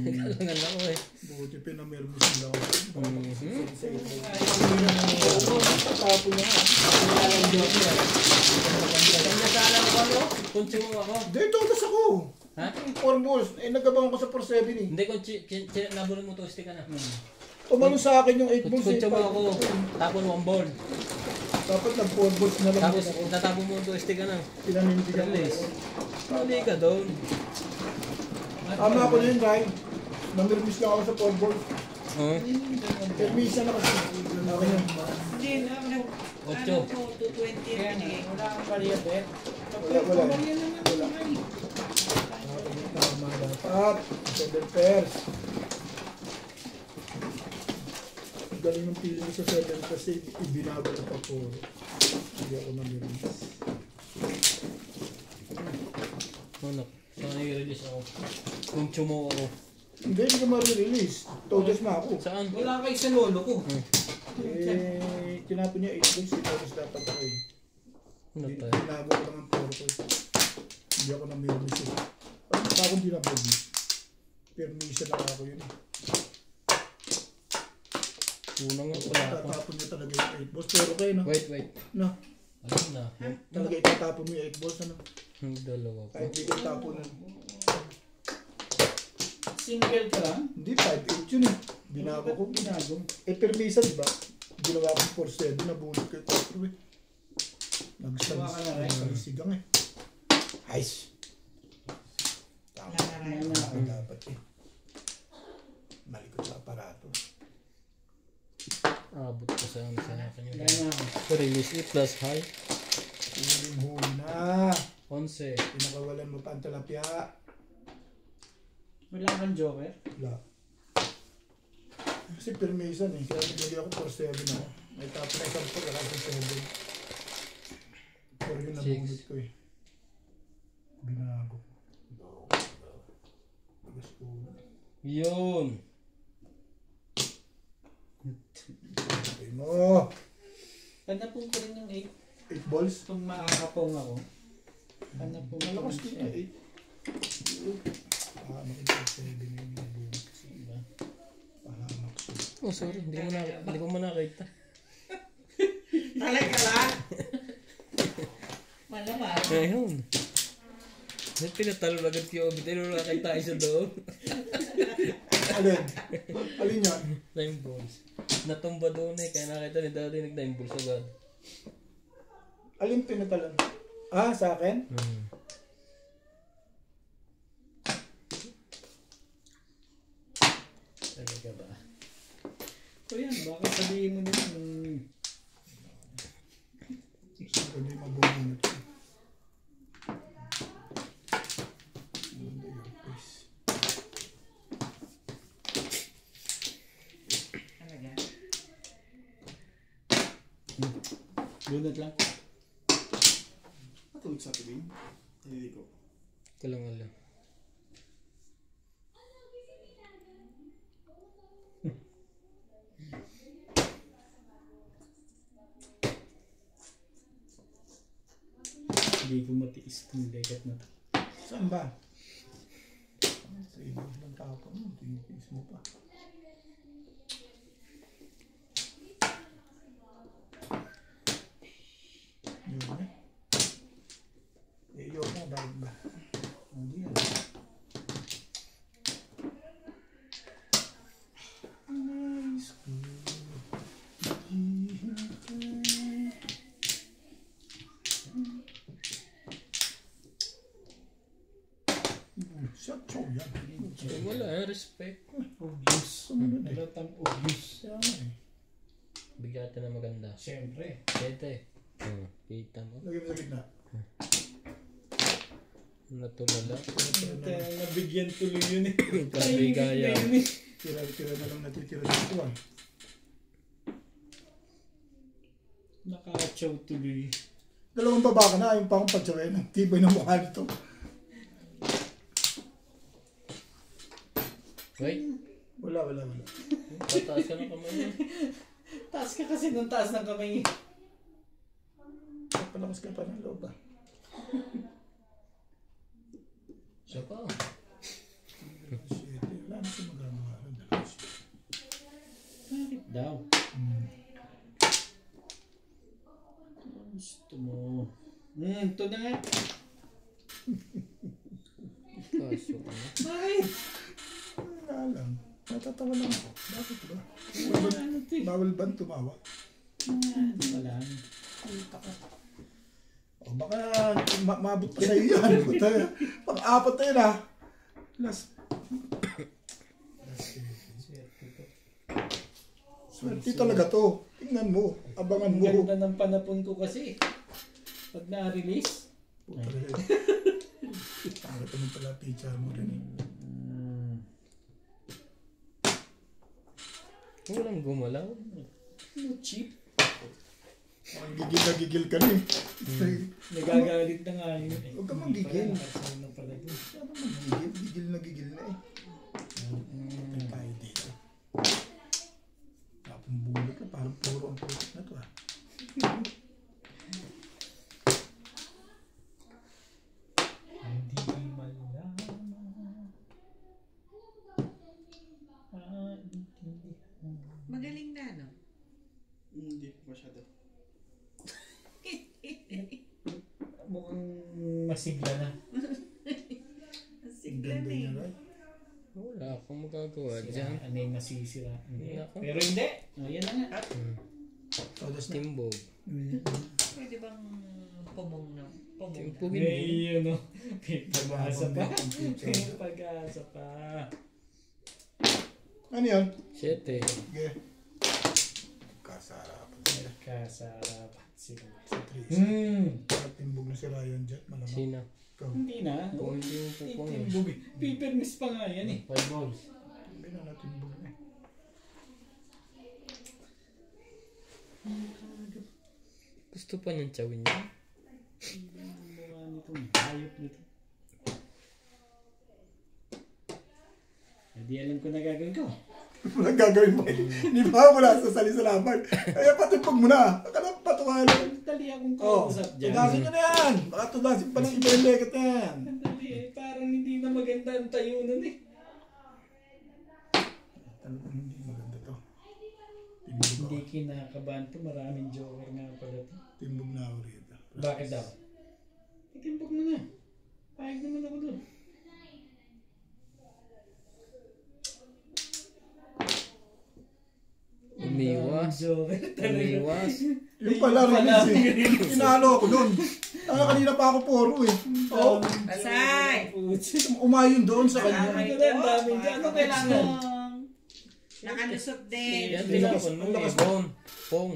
Nagalangan ako eh. Buti pinamermos nila ako. Mhm. Tatapon niya nga. Nasalang ko ano? Kunchi mo ako. Dito, tas ako. Ha? 4 balls. Eh, nagabang ko sa 4-7 eh. Hindi, nabulon mo to, stick ka na. Tumalo sa akin yung 8 balls. Kunchi mo ako. Tapon 1 ball. Dapat nag 4 balls na lang. Tapos ako. tatapon mo to, stick ka na. Pinanindigan ko. Release. Mali ka doon. Tama ako na yun, Ryan. Namirmis lang ako sa 4 balls. Huh? Permisa na kasi. Okay na. Hindi, Ocho. ano ko, 220 Kaya yan nga, eh. wala kang barya eh. Wala. Barya naman. Wala. Tama dapat. 7 pairs. Ang galing ng feeling sa 7 kasi ibinago ko pa po. Hindi ako namirmis. Ano? Saan i-release ako? Kunchi mo ako. Hindi ko ma-release. Todos na ako. Saan? Wala kayo sa lolo ko. Eh, tinapon niya 8 balls. Todos dapat ako eh. Ano tayo? Binago ko lang ang 4 ko. Hindi ako namirmis eh. Parang pa akong binamirmis. Permisa lang ako yun eh. Unang nga pala ako. Tatapon niya talaga yung 8 balls. Pero kayo no? Wait. No, Ano na? talaga itatapon mo yung 8 balls ano? Yung dalawa ko. Kahit di ko taponan. Single ka lang? Hindi, 5-8 yun eh. Binago ko. Binago. Eh, permisa diba? Ginawa ko 4-7, nabulot ko yung 4 eh. Gawa ka na rin. Nagsalisigang eh. Ayos. Tama. Lalaray. Ay, dapat eh. Malikot sa aparato. Abot ko sa akin yung Kaya na ako. So, release it plus high. Huling-huli na. 11. Pinakawalan mo pa ang talapya. Wala kang joker? Wala. Kasi permisan eh. Kaya nagbili ako 4-7 ako. May tapos na isang 4, wala akong 7. 4 yung nabunod ko eh. Binago. Bigas ko. Yun. Okay mo. Hanapin ko rin yung 8. 8 balls. Kung makakapong ako. Hanapin ko Malakas rin din siya. eh. Pahamak yung 7 yung nabunod kasi. Pahamak siya. Oh, sorry. Hindi ko mo nakita. Talaga lang. Malamang. Ayun. May pinatalo agad kay Obet. Ayun, nakakita tayo sa doon. Alin? Alin yan? 9 balls. Natumba doon eh. Kaya nakita ni Daddy nag 9 balls agad. Alin pinatalan? Ah, sa akin? Talaga ba? So yan, baka sabihin mo din Gusto ko hindi mabunod ko. Ano yung face? Bunot lang. Matulog sa tubig. Naliligo. Kalang-alang. Hindi ko matiis itong legat na to. Saan ba? Sa ibang lang tao pa mo. Tinipis mo pa. Yun na. Yun na. Bakit ba? Hindi yan. Nice. Shut up yan. Wala, respect. Obvious. Sumunod eh. Alatang obvious. Kaya nga eh. Bigyan natin na maganda. Siyempre. Siyete. Kita mo. Lagay mo sa gitna. Natulala. Kaya nabigyan tuloy yun eh. Kabigaya. Tira-tira na lang natitira dito ah. Nakakachaw tuloy. Dalawang baba ka na, ayaw pa akong pagsawin. Ang tibay ng mukha nito. Wait. Wala. Tataas ka na kamay niya. Taas ka kasi nung taas ng kamay. Palakas ka pa ng loob ah. Siya pa. Shit, wala na siya magagawa. Bakit daw? Gusto mo. Ito na nga. Kaso ano. Bakit? Wala lang. Natatawa lang ako. Bakit ba? Ano ito eh? Bawal ba tumawa? Ano pa lang? O baka maabot pa sa'yo yan. Pang-apat na yun ah. Last. Swerte talaga to. Tingnan mo. Abangan Ang mo. ganda ng panapon ko kasi. Pag na-release. Puta rin. Pangit naman pala pizza mo rin eh. Walang gumalaw. No cheap. Ang gigil na gigil ka na eh. Nagagalit na nga yun eh. Huwag ka manggigil. Nakasal na pala yun. Ano man gigil? Gigil na eh. Patay tayo dito. Tapong bulot na. Parang puro ang putik na to ah. Hindi malaman. Magaling na, no? Hindi po masyado. Mukhang masigla na. Sigla Ganda na niya eh. right? Wala akong magagawa dyan. Ano yung nasisira? Hindi. Nako. Pero hindi. O, yan na nga. Todas na. Timbog. Pwede bang pumong na? Pumong na. Timbogin mo. May ano. May pag-asa pa. Pizza. May pag-asa pa. Ano yan? Siyete. Sige. Kasarap. Kasarap. Siguro. Sa Tris. Timbog na si Ryan dyan. Malamang. Sina. Ikaw. Hindi na. Kung hindi mo pupong eh. Timbog eh. Paper miss pa nga yan eh. 5 balls. Hindi na natin timbog na eh. Gusto pa niyang chawin niya. Ang mukha nitong hayop nito. Hindi alam ko na gagawin ko. Walang gagawin mo eh. Hindi ba wala sasali sa laban? Kaya patimpog mo na. Akala patuwa lang. Dali akong Oh, kausap dyan. tudasin nyo na yan. Baka tudasin pa ng iba yung legat na yan. Dali eh. Parang hindi na maganda ang tayunan eh. Hindi maganda to. Timbog Hindi ako. kinakabahan to. Maraming joker nga pala to. Timbog na ako rito. Bakit daw? Itimpog mo na. Pahig naman ako doon. Umiwas. Joker talaga. Umiwas. Yung pala release eh. Inalo ako doon. Kanina pa ako poro eh. Oh, Pasay! umayon doon sa Ang kanya. daming dyan. Ano kailangan? Nakalusot din. Yan tinapon mo eh. Bone. Pong.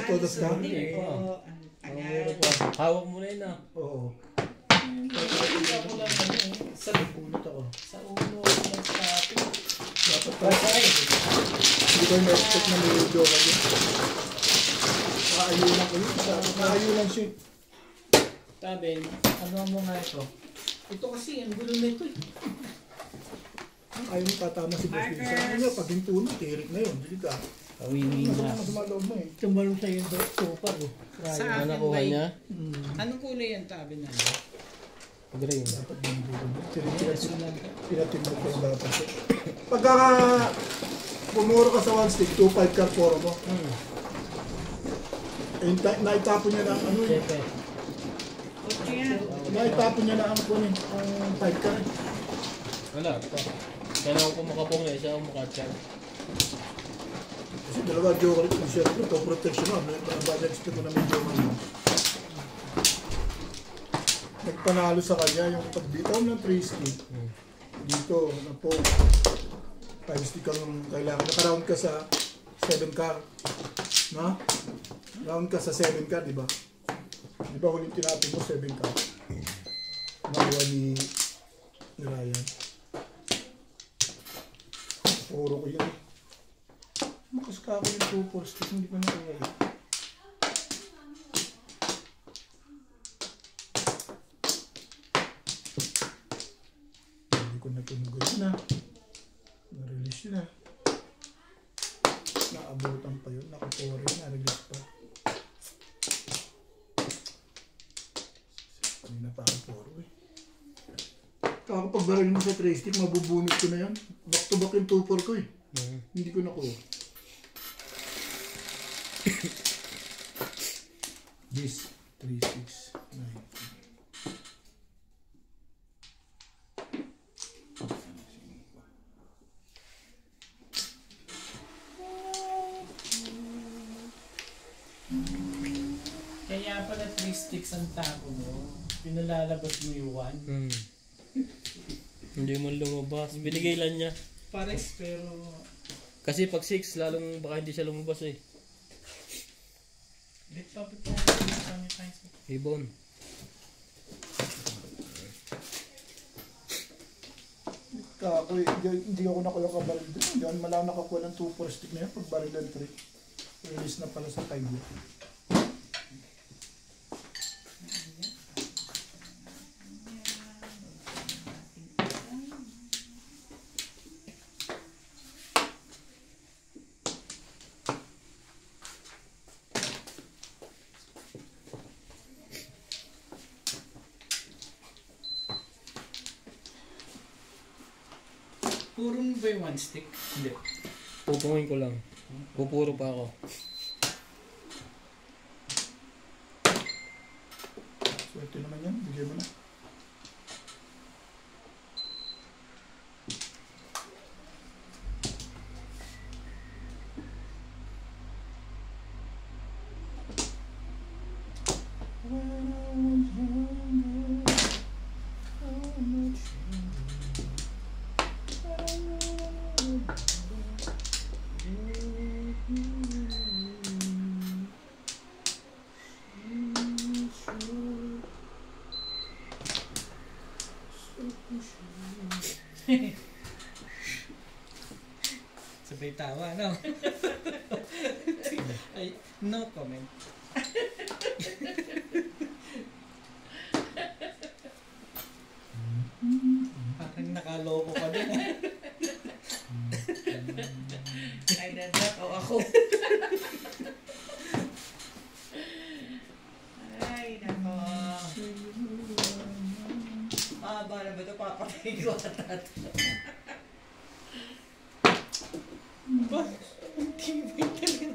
Todas ka? Nakalusot din po. Ang tagal. Hawak mo na yun ah. Oo. Ako lang sa Punot ako. sa ulo ako ng topic. Dapat pa. Hindi ko yung expect na may joke ako. Naayunan ko yun. Naayunan siya. Tabi, ano mo nga ito? Ito kasi, ang gulo na ito eh. Ayaw mo tatama si Boss Lisa. Ano nga, pag hinto na, tirik na yun. Hindi ka. Kawiwi na. Masama loob mo eh. Tumalong sa'yo yung super oh. Sa Ano akin nakuha ba niya? Anong kulay yung tabi na? Green. Dapat pinatindog ko yung dapat. Pagka pumuro ka sa 1 stick, 2-5 ka puro mo. Eh, naitapon niya na ang ano yun. Pepe. Kotse yan. Naitapon niya na ang kunin, ang 5 ka rin. Wala pa. Kailangan ko makapong na isa o makachar. Kasi dalawa joker ito, siyempre ito protection mo. Nag-expect mo na may joker mo. Nagpanalo sa kanya yung pagbitaw ng 3 stick. Dito, na po. 5 stick ang kailangan. Naka-round ka sa 7 car. Na? Round ka sa 7 car, di ba? Di ba huling tinapin mo 7 car? Nakuha ni Ryan. Puro ko yun. Makas ka ako yung 2-4 stick, hindi ko nakuha yun. Hindi ko natunugan na. Na-release yun na. Naabutan pa yun. Nakapura yun. Na-release pa. Kanina pa ako puro eh. Kapag baril mo sa 3 stick, mabubunot ko na yan. Back to back yung 2-4 ko eh. Hindi ko nakuha. This 3, 6, 9. Kaya pala 3 sticks ang tapo mo. Pinalalabas mo yung 1. Hindi mo lumabas. Binigay lang niya. Pares pero... Kasi pag 6, lalong baka hindi siya lumabas eh. Bit pa tayo. Ibon. Ako, hindi ako nakuha ka baril doon. Hindi ako malang nakakuha ng 2-4 stick na yan pag baril ng 3. Release na pala sa 5 year. Puro mo ba yung 1 stick? Hindi. Pupungin ko lang. Pupuro pa ako. Swerte naman yan. Bigay mo na. Sabay tawa, no? Ay, no comment. Parang nakaloko ka din. Ay, nandak o ako. Ay, nako. Mahaba na ba ito? Papatay ko ata ito.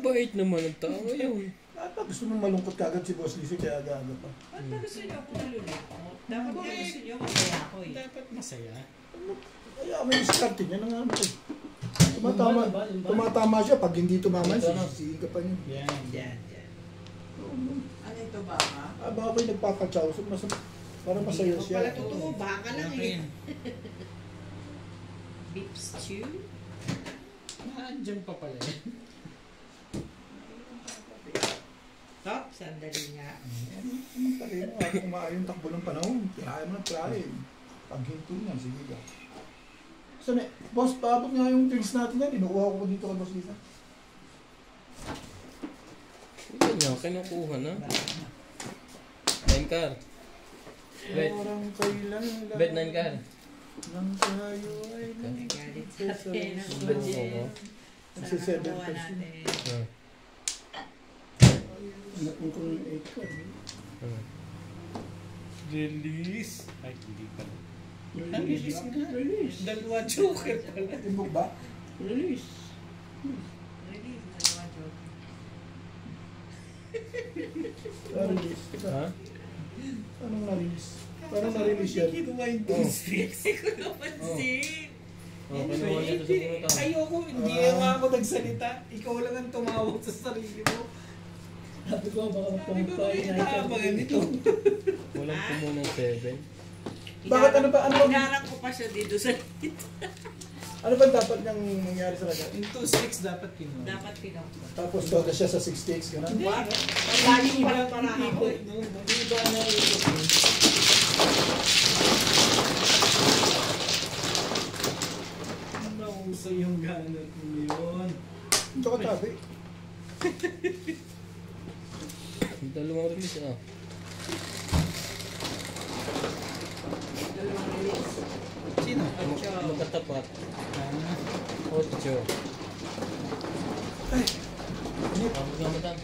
Bait naman ang tao yun. Gusto mo malungkot kagad si Boss Lizzie kaya aga-aga pa. Ba't ba gusto niyo ako nalulungkot? Dapat ba gusto niyo masaya ako eh. Dapat masaya. Kaya may start niya ng ano eh. Tumatama siya. Pag hindi tumama, sisihin ka pa niya. Yan. Yan. Ano ito ba ka? Baka pa yung nagpapatsaw. Para masaya Hindi siya. pala totoo, baka lang eh. Yan. Beef stew? Nandiyan pa pala eh. Stop, sandali nga. Tayo mo, ako kumakain yung takbo ng panahon. Kaya mo na try. Pag hinto niya, sige ka. So, boss, paabot nga yung drinks natin yan. Inukuha ko dito kay Boss Lisa. niya, kinukuha na. 9 car. Bet. Orang kailan Bet 9 car. Nang tayo ay Nagalit sa atin ang Oo. budget. Nagsiseven Sana makuha pa natin. Kung 8 ka. Release. Ay, hindi pala. Release na. Release. Dalawa joker pala. Timbog ba? Release. Release na naman, joke. Na-release. Ha? Anong na-release? Parang na-release yan. Kinuha yung Hindi ko napansin. Oh, kinuha niya ito sa bunutan. Ayoko, hindi nga ako nagsalita. Ikaw lang ang tumawag sa sarili mo. Sabi ko, baka Sabi ko, mapumpay na inaabangan nito. Walang pumunang 7. Bakit ano ba? Ano ba? Hinarang ko pa siya dito sa Ano ba dapat niyang mangyari sa kanya? Yung 2-6 dapat kinuha. dapat pinako. Tapos doon siya sa 6 gano'n? What? Lagi ko parang parang ako. Iba na yung nauso yung ganot mo yun. Ito ka tabi. Dalawang release ah. Dalawang release. Sino? Magkatapat. 8. Tawag nga madam.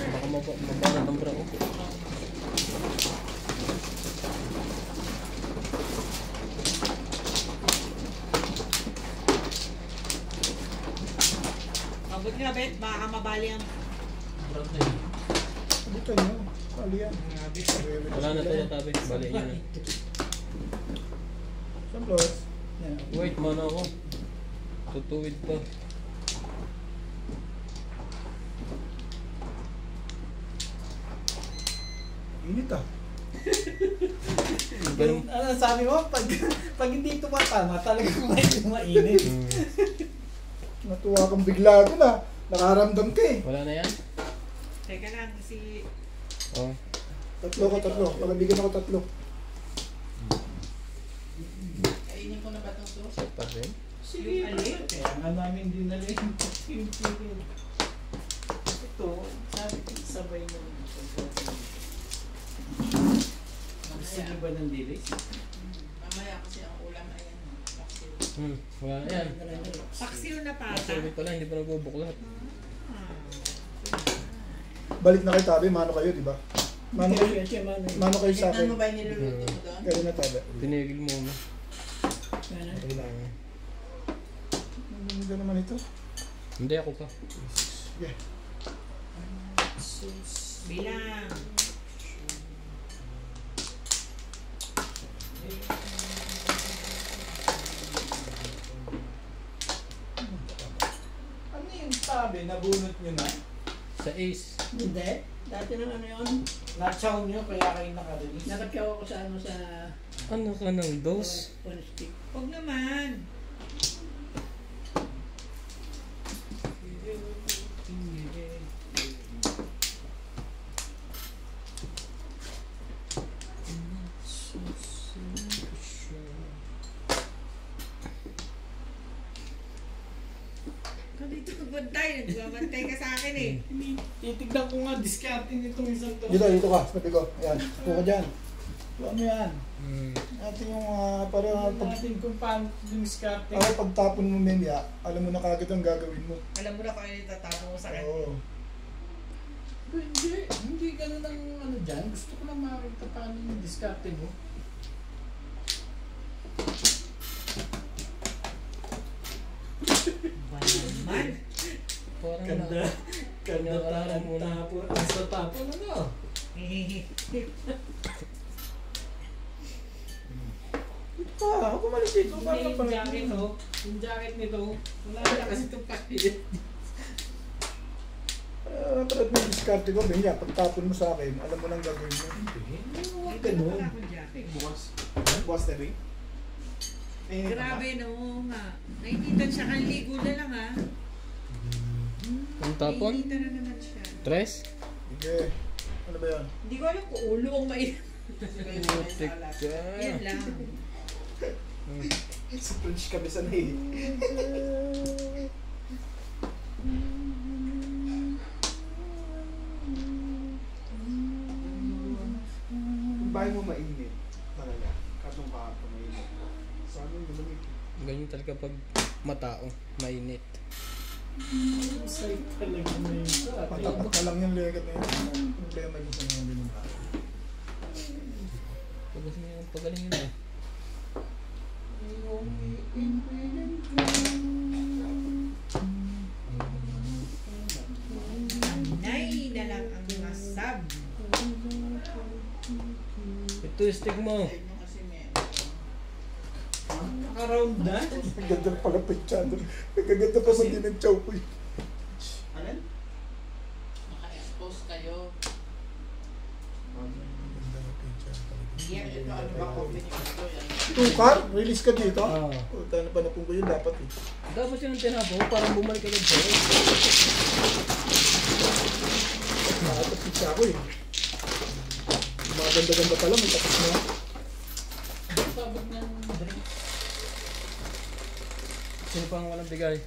Baka mabanat ang bra ko. Abot nga, Bet. Baka mabali ang Bra na yun. Sabitan niyo. Pali yan. Wala na tayo tabi. Bali yun na. Saan floors? Wait, mana ako. Tutuwid pa. Init ah. Ganun. Ano sabi mo? Pag hindi tumatama, talagang mainit. Natuwa kang bigla doon ah. Nakaramdam ka eh. Wala na yan? Teka lang, si... Oh. Tatlo. Pagabigyan ako 3. Kainin ko na ba itong sauce? Pa rin. Sige, Yung alin? kaya nga namin dinala yung chicken. Ito, sabi ko sabay na rin. Gusto niyo ba ng dilis? Mamaya kasi ang ulam ay ano, Wala na yan. paksiw na pata. Sabi pala, hindi pa nagbubuklat. Balik na kay tabi. Mano kayo, di ba? Mano kayo sa akin. Ano ba yung niluluto mo doon? Kaya na tabi. Tinigil mo na. Kailangan. Ang ganda naman ito. Hindi ako pa. Yeah. Bilang. Ano yung sabi? Nabunot nyo na? Sa ace. Hindi. Dati nang ano yun. Na-chow nyo kaya kayo nakarelease? Nakatyaw ako sa ano sa Ano ka ng dos? on stick. Huwag naman. Dito magbantay. Nagbabantay ka sa akin eh. Titignan ko nga, discarding itong isang to. Dito ka. Sabi ko. Ayan. Upo ka dyan. Ano yan? Ito yung para Tingnan pag... natin kung paano discarding. Para pagtapon mo memya, alam mo na kagad ang gagawin mo. Alam mo na kung ano yung tatapon mo sa kanya. Oo. Hindi ganun ang ano dyan. Gusto ko lang makakita paano yung discarding mo. Ba naman? Parang Ganda. Ganda Pinakalaran mo na. tapon. Sa tapon ano? Ah, ako bumalik dito. Hindi Parang yung balik jacket dito. no? Yung jacket nito, wala na kasi itong pakilit. Tulad mo yung diskarte ko, Benya, pagtapon mo sa akin, alam mo nang gagawin mo. Huwag Ito ganun. wala akong jacket. Bukas. Bukas na rin? Grabe no nga. Nainitan siya. Kanligo na lang ha. Ang tapon? Nainitan na naman siya. Tres? Sige. Ano ba yan? Hindi ko alam kung ulo ang mainit. Putik ka. Yan lang. Sa French kami sanay. talaga pag matao, mainit. Side talaga na yun sa atin. Patakot na lang yung legat na yun. Ang problema dito sa mga ganun ba? Pagaling yun eh. Nay na lang ang masab. Ito yung stick mo. Naka-round na? Ang ganda pala picture doon. Ang ganda pa man din ng chow ko. Alin? Naka-expose kayo. Yan, ito ano ba company ko ito? Yan. 2 car? Release ka dito? Ah. Puta na pa na po yun dapat eh. Dapat yun ang tinapo, parang bumalik agad sa'yo. Nakatapit siya ako eh. Mga ganda-ganda pala, may tapos na. Sabog ng drink. Sino pang walang bigay?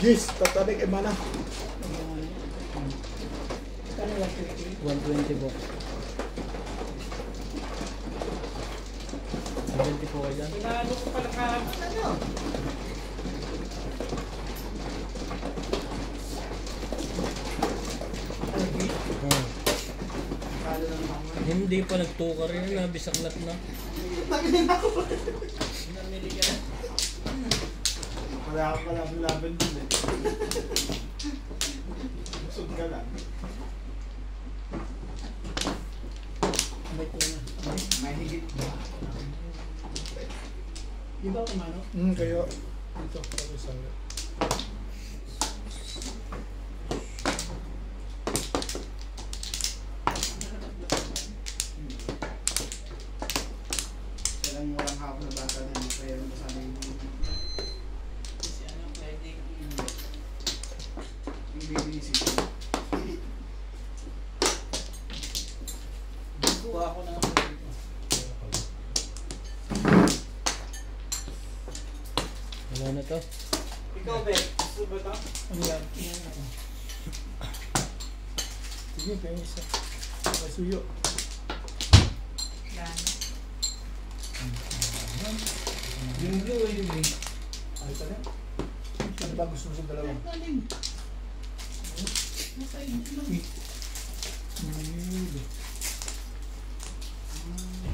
Gis, tatabik eh mana. 120 po. 70 po kayo dyan. Inaano ko pala kahapon ano? Oh. Hindi pa nagtukar yun, nabisaklat na. Namili ka na. Wala ka pala ang laban dun eh. Busog ka lang. May higit ba? Di ba kumano? Kaya dito, tapos sa Walang hapon na bata na yun. Kaya yung masama yung Kasi ano, pwede babysit. kuha ako ng Wala na to. Ikaw, Ben, gusto ba ito? ano yan? Sige, kaya isa. May suyo. Yan. Yung blue o yung green? Ay pala. Ano ba gusto mo sa dalawa? galing. Nasa inyo.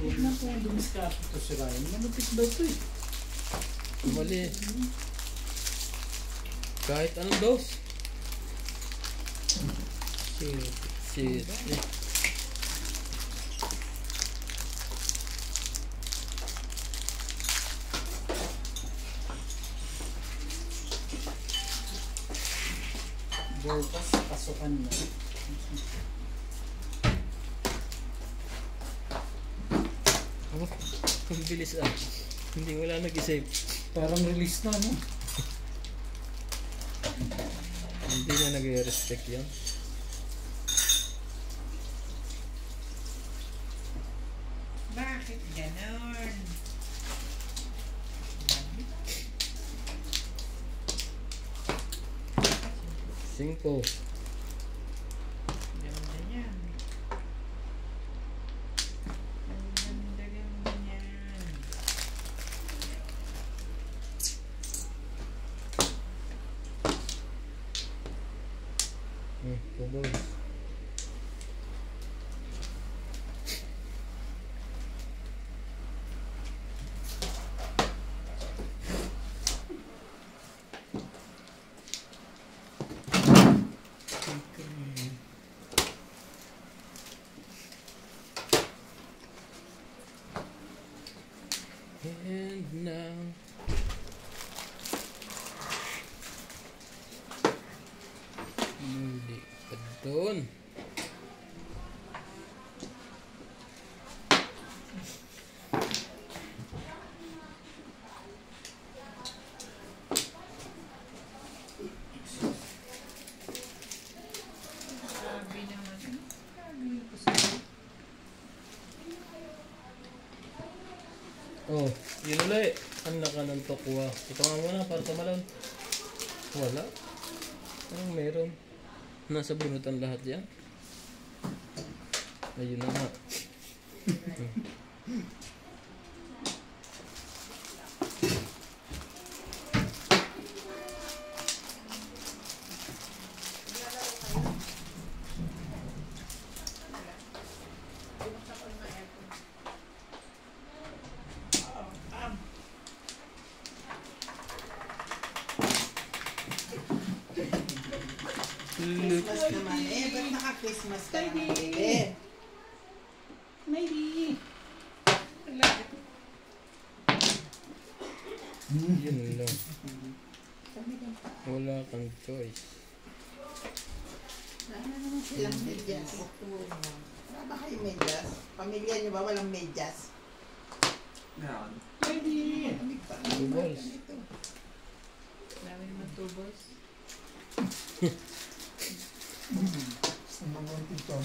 Huwag na po yung dumiskap. Ito si Ryan. Manupit daw ito eh. Mali. Kahit anong dose. Shit. Bukas, pasukan na. Oh, ang bilis ah. Hindi wala nag-isave. Parang release na no? Hindi na nag-respect yan. Bakit ganon? 5. Ganda yan. Ang ganda yan. Pagod. And now muli ka doon. Sabi naman. Sabi ko sa'yo. Oh, yun ulit. Ang laka ng tokwa. Ito nga muna para sa malon. Wala. Anong meron? Nasa bunutan lahat yan. Ayun na nga. Christmas naman. Ba't naka-Christmas ka naman? Maybe. Yun lang. Wala kang choice. Ano naman silang medyas? Wala ba kayo medyas? Pamilya niyo ba walang medyas? Maybe. Two balls. Dami naman 2 balls. Ang mga kitchen.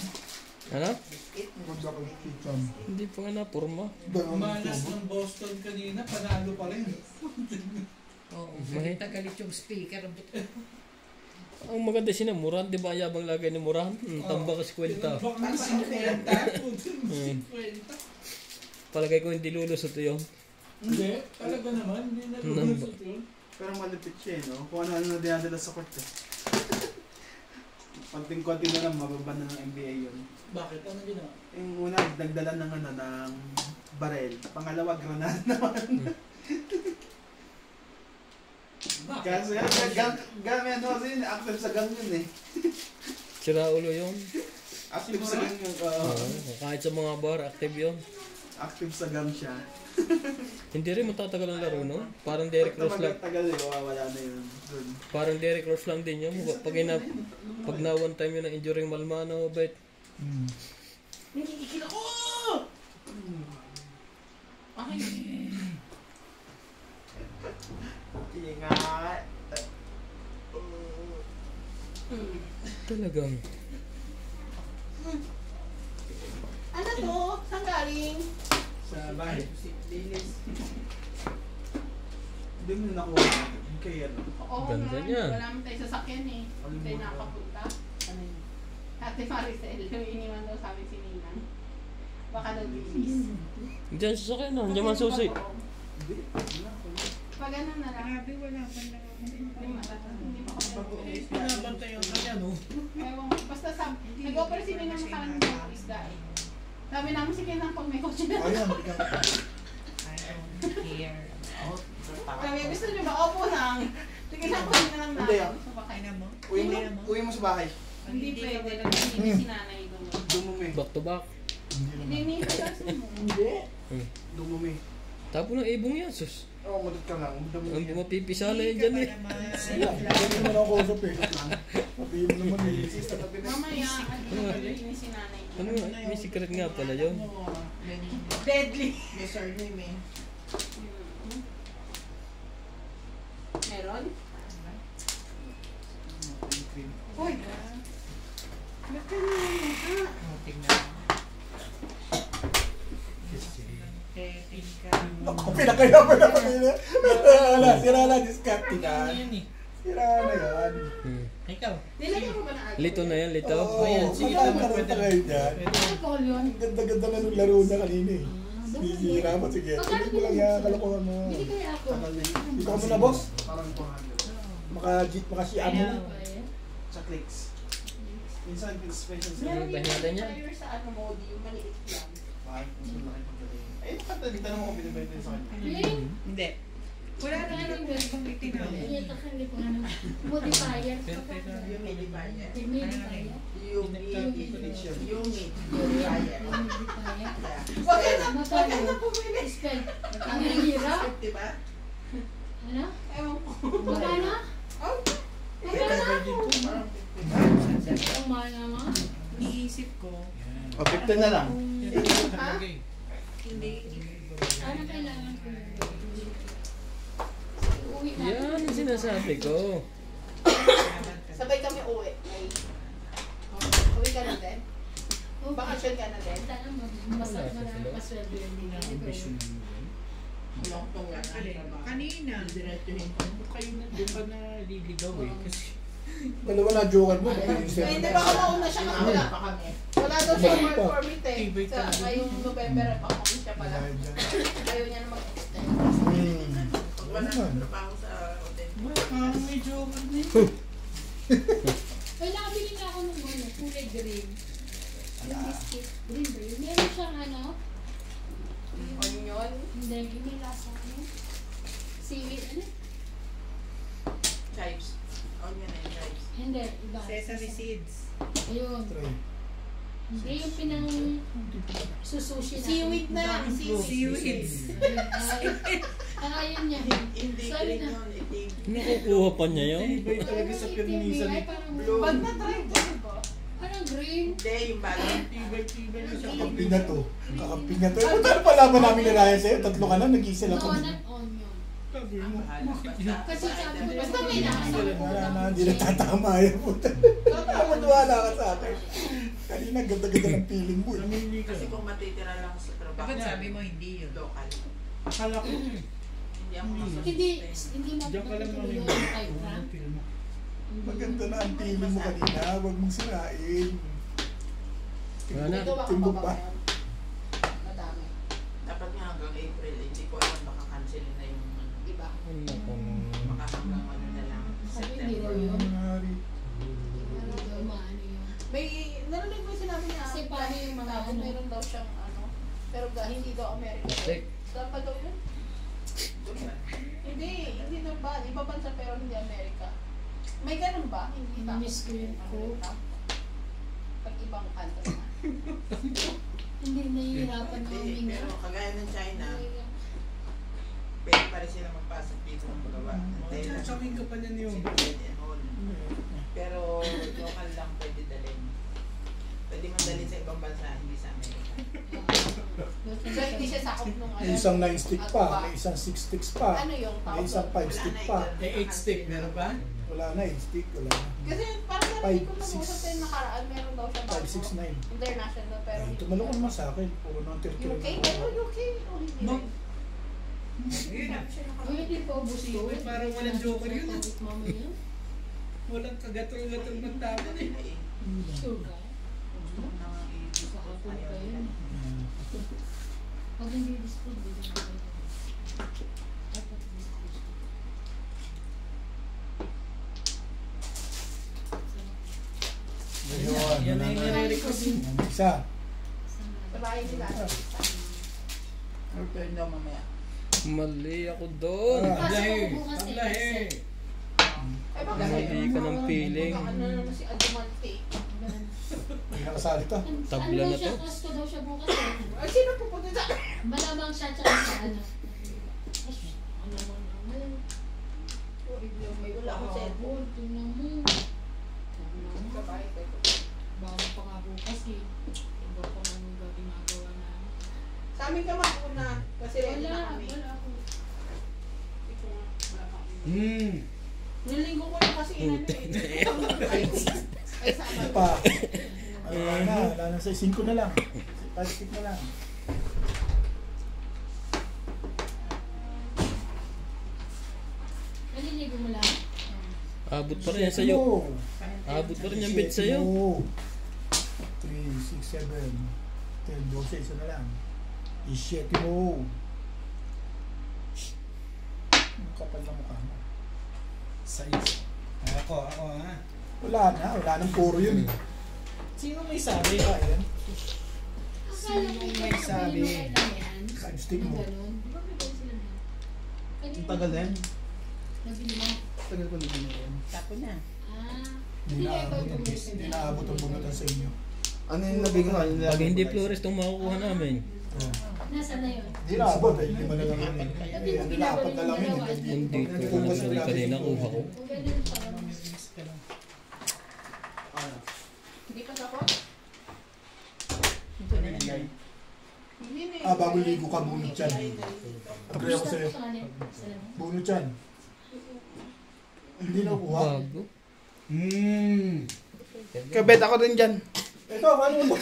Ano? Maganda ko yung kitchen. Hindi pa nga na-forma. Malas ng Boston kanina, panalo pa rin. Oo, galit yung speaker. Ang maganda sinamurahan, di ba yabang lagay ni Murahan? Tambak kasi kwenta. Baka na 50. Palagay ko hindi lulusot yun. Hindi, talaga naman. Hindi na lulusot yun. Pero malupit siya no? Kung ano-ano na dinadala sa court eh. Konting-konti na lang, mababa na ng NBA yun. Bakit? Ano ginawa? Yung una, dagdalan ng ng barel. Pangalawa, granada naman. Kasi gamit ano kasi active sa gang yun eh. Sira ulo yun. Active sa gang yun. Kahit sa mga bar, active yun. Active sa gang siya. Hindi rin matatagal ang laro, no? Parang Derrick Rose lang. Tagal eh, wala na yun. Dun. Parang Derrick Rose lang din yun. Pag na one time yun ang injury ng Malmano, bet. Nakikikil ako! Ay. Ingat. Talagang. Ano to? Saan galing? Sa bahay. Lilis. Hindi mo nakuha. Kaya ano. Oo Ganda nga, niya. wala naman tayo sasakyan eh. Hindi tayo nakapunta. Ano yun? Ate Maricel, yung iniwan daw sa amin si Ninang. Baka nag-release. Diyan sa sakyan na, diyan man susi. Pag ano na lang. Grabe, wala pa lang. Hindi pa ako Pinabantay yung kanya, no? Ewan ko. Basta nag-offer si Ninang makalang ng isda eh. Sabi namin si Ninang pag may kotse na. Ayan, I don't care about the Sabi, gusto niyo ba? Opo lang. Sige lang po na lang Hindi, namin. So baka Kaya mo? Uwi mo sa bahay. hindi pwede lang. Hindi si nanay doon. Dumumi. Back to back. Hindi ni kasi mo. Hindi. Dumumi. Tapo ng ibong yan, sus. Oo, madot ka lang. Dumumi. Ang mapipisala yan dyan eh. Hindi mo na ako usap eh. Sabihin mo naman eh. Mamaya, hindi si nanay. Ano nga, may secret nga pala yun. Deadly. May surname eh. Meron? Uy! Tingnan. Ako pinakaya mo na kanina. Sira na, discarte na. Sira na yan. Ikaw. Nilagyan mo ba na alcohol? Lito na yan, lito. Oo, sige, magkakaroon pa kayo dyan. Alcohol yun? Ang ganda-ganda na nung laro niya kanina eh. Sisira mo, sige. Tuloy mo lang yan, kalokohan mo. Hindi kaya ako. Ikaw mo na, boss. Parang 400. Makasiya mo. Sa clicks. Minsan, special sa Meron Hintayin yung natin yan. fire sa ano mode, yung maliit lang. bahay. Mas malaki pagdating. Eh, pagdating, tanong mo kung binibenta yun sa kanya. Hindi. Wala na nga nang welcome meeting namin. Modifier. Yung modifier. Modifier. Yung Connection. yung modifier. Wag ka na pumili. Spell. Ang hirap. Diba? Ano? Ewan ko. Magkano? Magkano? Ang mahal naman. Iniisip ko. O, 15 na lang. Ha? Hindi. Ano kailangan ko? Uwi na. Yan ang sinasabi ko. Sabay kami uwi. Uwi ka na din? Bakasyon ka na din? Sana marami pasweldo yun din. Kanina. Diretsuhin ko. Kayo na doon pa na liligaw eh. Kasi Dalawa na joker mo. Baka yung Eh, hindi baka mauna siya na wala pa kami. Wala daw siya work permit eh. Sa ngayong November pa kami siya pala. Ayaw niya na mag-extend. Pag wala nang trabaho sa hotel. parang medyo Ay, nakabili na ako ng ano, kulay green. Yung biscuit. Green ba yun? Meron siyang ano? Onion. Hindi, yung lasa ano? Seaweed, ano? Chives. Onion and chives. Hindi, iba. Sesame seeds. Ayun. Try. Hindi yung pinang susushi na. Seaweed na. Seaweeds. Ayun niya. Hindi Sorry green na. yun. Itim. Nakukuha pa niya yun? Iba yung talaga sa pernisan. Ay, parang Pag na-try ko, diba? Parang green. Hindi, yung bagay. Tibay-tibay na siya. Kakampi na to. Kakampi na to. Ano palaban namin ni Ryan sa'yo? Tatlo ka na, nag-isa lang No, kami. not onion. Kasi sabi ko, Basta may nasa Wala na, hindi na tatama yun. Wala ka sa akin. Kanina, ganda-ganda ng feeling mo. Namili ka. Kasi kung matitira lang sa trabaho. Bakit sabi mo hindi yun? Local. Akala ko. Hindi ako masasustain. Hindi Diyan ka lang matutuloy namin. yung type na. Maganda na ang feeling mo kanina. Huwag mong sirain. Wala na. Ito baka Timbok pa pa. Madami. Dapat nga hanggang April, hindi ko alam baka cancelin na yung Diba? baka hanggang ano na lang. Sabi hindi September. raw yun. Nangyari. Hindi daw maano yun. May, narinig mo yung sinabi niya. Kasi paano yung mga dapat ano? meron daw siyang ano. Pero hindi daw America. Steak. Saan pa daw yun? Hindi daw ba? Iba bansa pero hindi Amerika. May ganun ba? Hindi tapos Miss ko yun ko. Amerika. Pag ibang country na. Hindi nahihirapan na Hindi, huminga. pero kagaya ng China, pwede pa rin sila magpasok dito ng magawa. Dahil Sasabihin ka pa niyan yun. Pero local lang pwede dalhin. Pwede man dalhin sa ibang bansa, hindi sa Amerika. So hindi siya sakop nung ano. May isang 9 stick pa, may isang 6 sticks pa, Ano yung may tawag? isang 5 stick pa. Eh, 8 stick, meron pa? Wala na 8 stick, wala na. Kasi parang narinig ko 5, nung usap tayo nakaraan, meron daw siya 5, 6, 9. international pero Ay, tumalo ka naman sa akin. Puro nang territory. UK? Pero UK? O hindi No. rin? Uy, hindi pa ubus to. Uy, parang walang joker yun, ah. Mamaya. Walang kagatol-gatol ng tama eh. Sure ka? Sakapon pa yun. Pag hindi display, hindi na pwede. Dapat display. Ayun, Yan wala ay na. nare-request yun. Ang isa. Sa bahay nila. Return daw mamaya. Mali ako doon. Tablahe. bukas eh, Tablahe. Ay, baka Mali ka ng feeling. Ano naman si Adamante? May nakasali ka. Tabla na to. Kasko daw siya bukas eh. Ay, sino pupunta sa... Malamang siya tsaka sa ano. Ano mo naman. May wala akong cellphone. Tingnan mo. Sa bahay ko. Bago pa nga bukas eh. Iba pa nga nung ginagawa namin. Sa amin ka muna. Kasi ready na Wala, kami. wala ako. Ito nga, wala kami. Hmm. Nilinggo ko lang kasi inano eh. Ay, sama. Ito pa. Ay, wala na sa 5 na lang. 5 stick na lang. Naliligo mo lang? Abot pa rin yan sa'yo. Abot pa rin yung bed sa'yo. 3, 6, 7, 10, 12, isa na lang. I-7 mo. Ang kapal na mukha mo. Size. Ako ha. Wala nang puro yun. Sino may sabi? Ayan, Akala ko may sabi? 5 stick mo. Ganun. Di ba may ganun sila na? Ang tagal na yan. Nabili mo? Tagal ko na yan. Tapo na. Ah. Hindi naabot ang bunutan sa inyo. Ano yung nabigyan ko? Pag hindi flores itong makukuha namin. Oh. Nasaan na yun? Hindi naabot eh. 5 na lang yun eh. Hindi na 4 na lang yun. Hindi ko kung nasaan kanina kuha ko. Kung pwede rin parang Hindi pa tapos? Ito na yan. Hindi na Ah, bago ligo ka, bunot yan. Agree ako sa'yo. sa kanin. Salamat. Bunot yan. Hindi na kuha. Bago. Kabet ako din dyan. Ito, ano mo?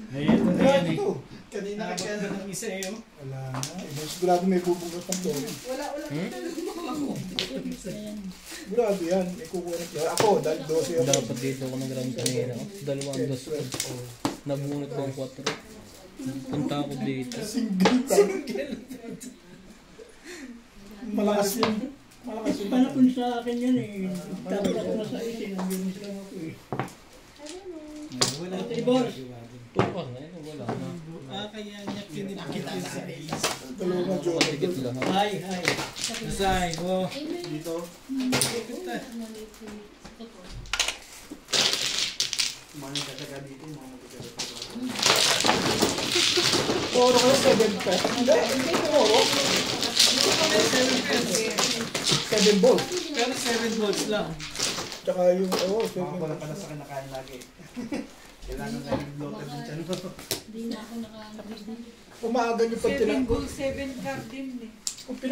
Ayan, ito na yan eh. Ito. Kanina kasi ng isa eh. Oh. Wala na. Sigurado may bubunot ng tono. Wala. Grabe yan. May kukuha ng tono. Ako, dahil 12 ako. Dapat dito ako nag-round kanina. Dalawang dos ko. Nabunot ko ang 4. Punta ako dito. Single ka. Malakas yun. Malakas yun. Panapon sa akin yan eh. Tapos ako na sa isin. Ang bilis lang ako eh. Wala Ate Boss. Tupak na yun. Wala na. Kaya niya kinipikit sa face. Dalawa Oo nga, Joker. Dikit lang. Hi. Nasay mo. Dito. Mga kataga dito, mga magkakaroon dito. Toro kayo 7 pet. Hindi, toro. 7 balls. Pero 7 volts lang. Tsaka yung, Mga pala pala sa kinakain lagi. Kailangan na yung bloated ng tiyan mo. Hindi na ako naka-nag-read. umaga nyo pag 7 goal, 7 card din eh.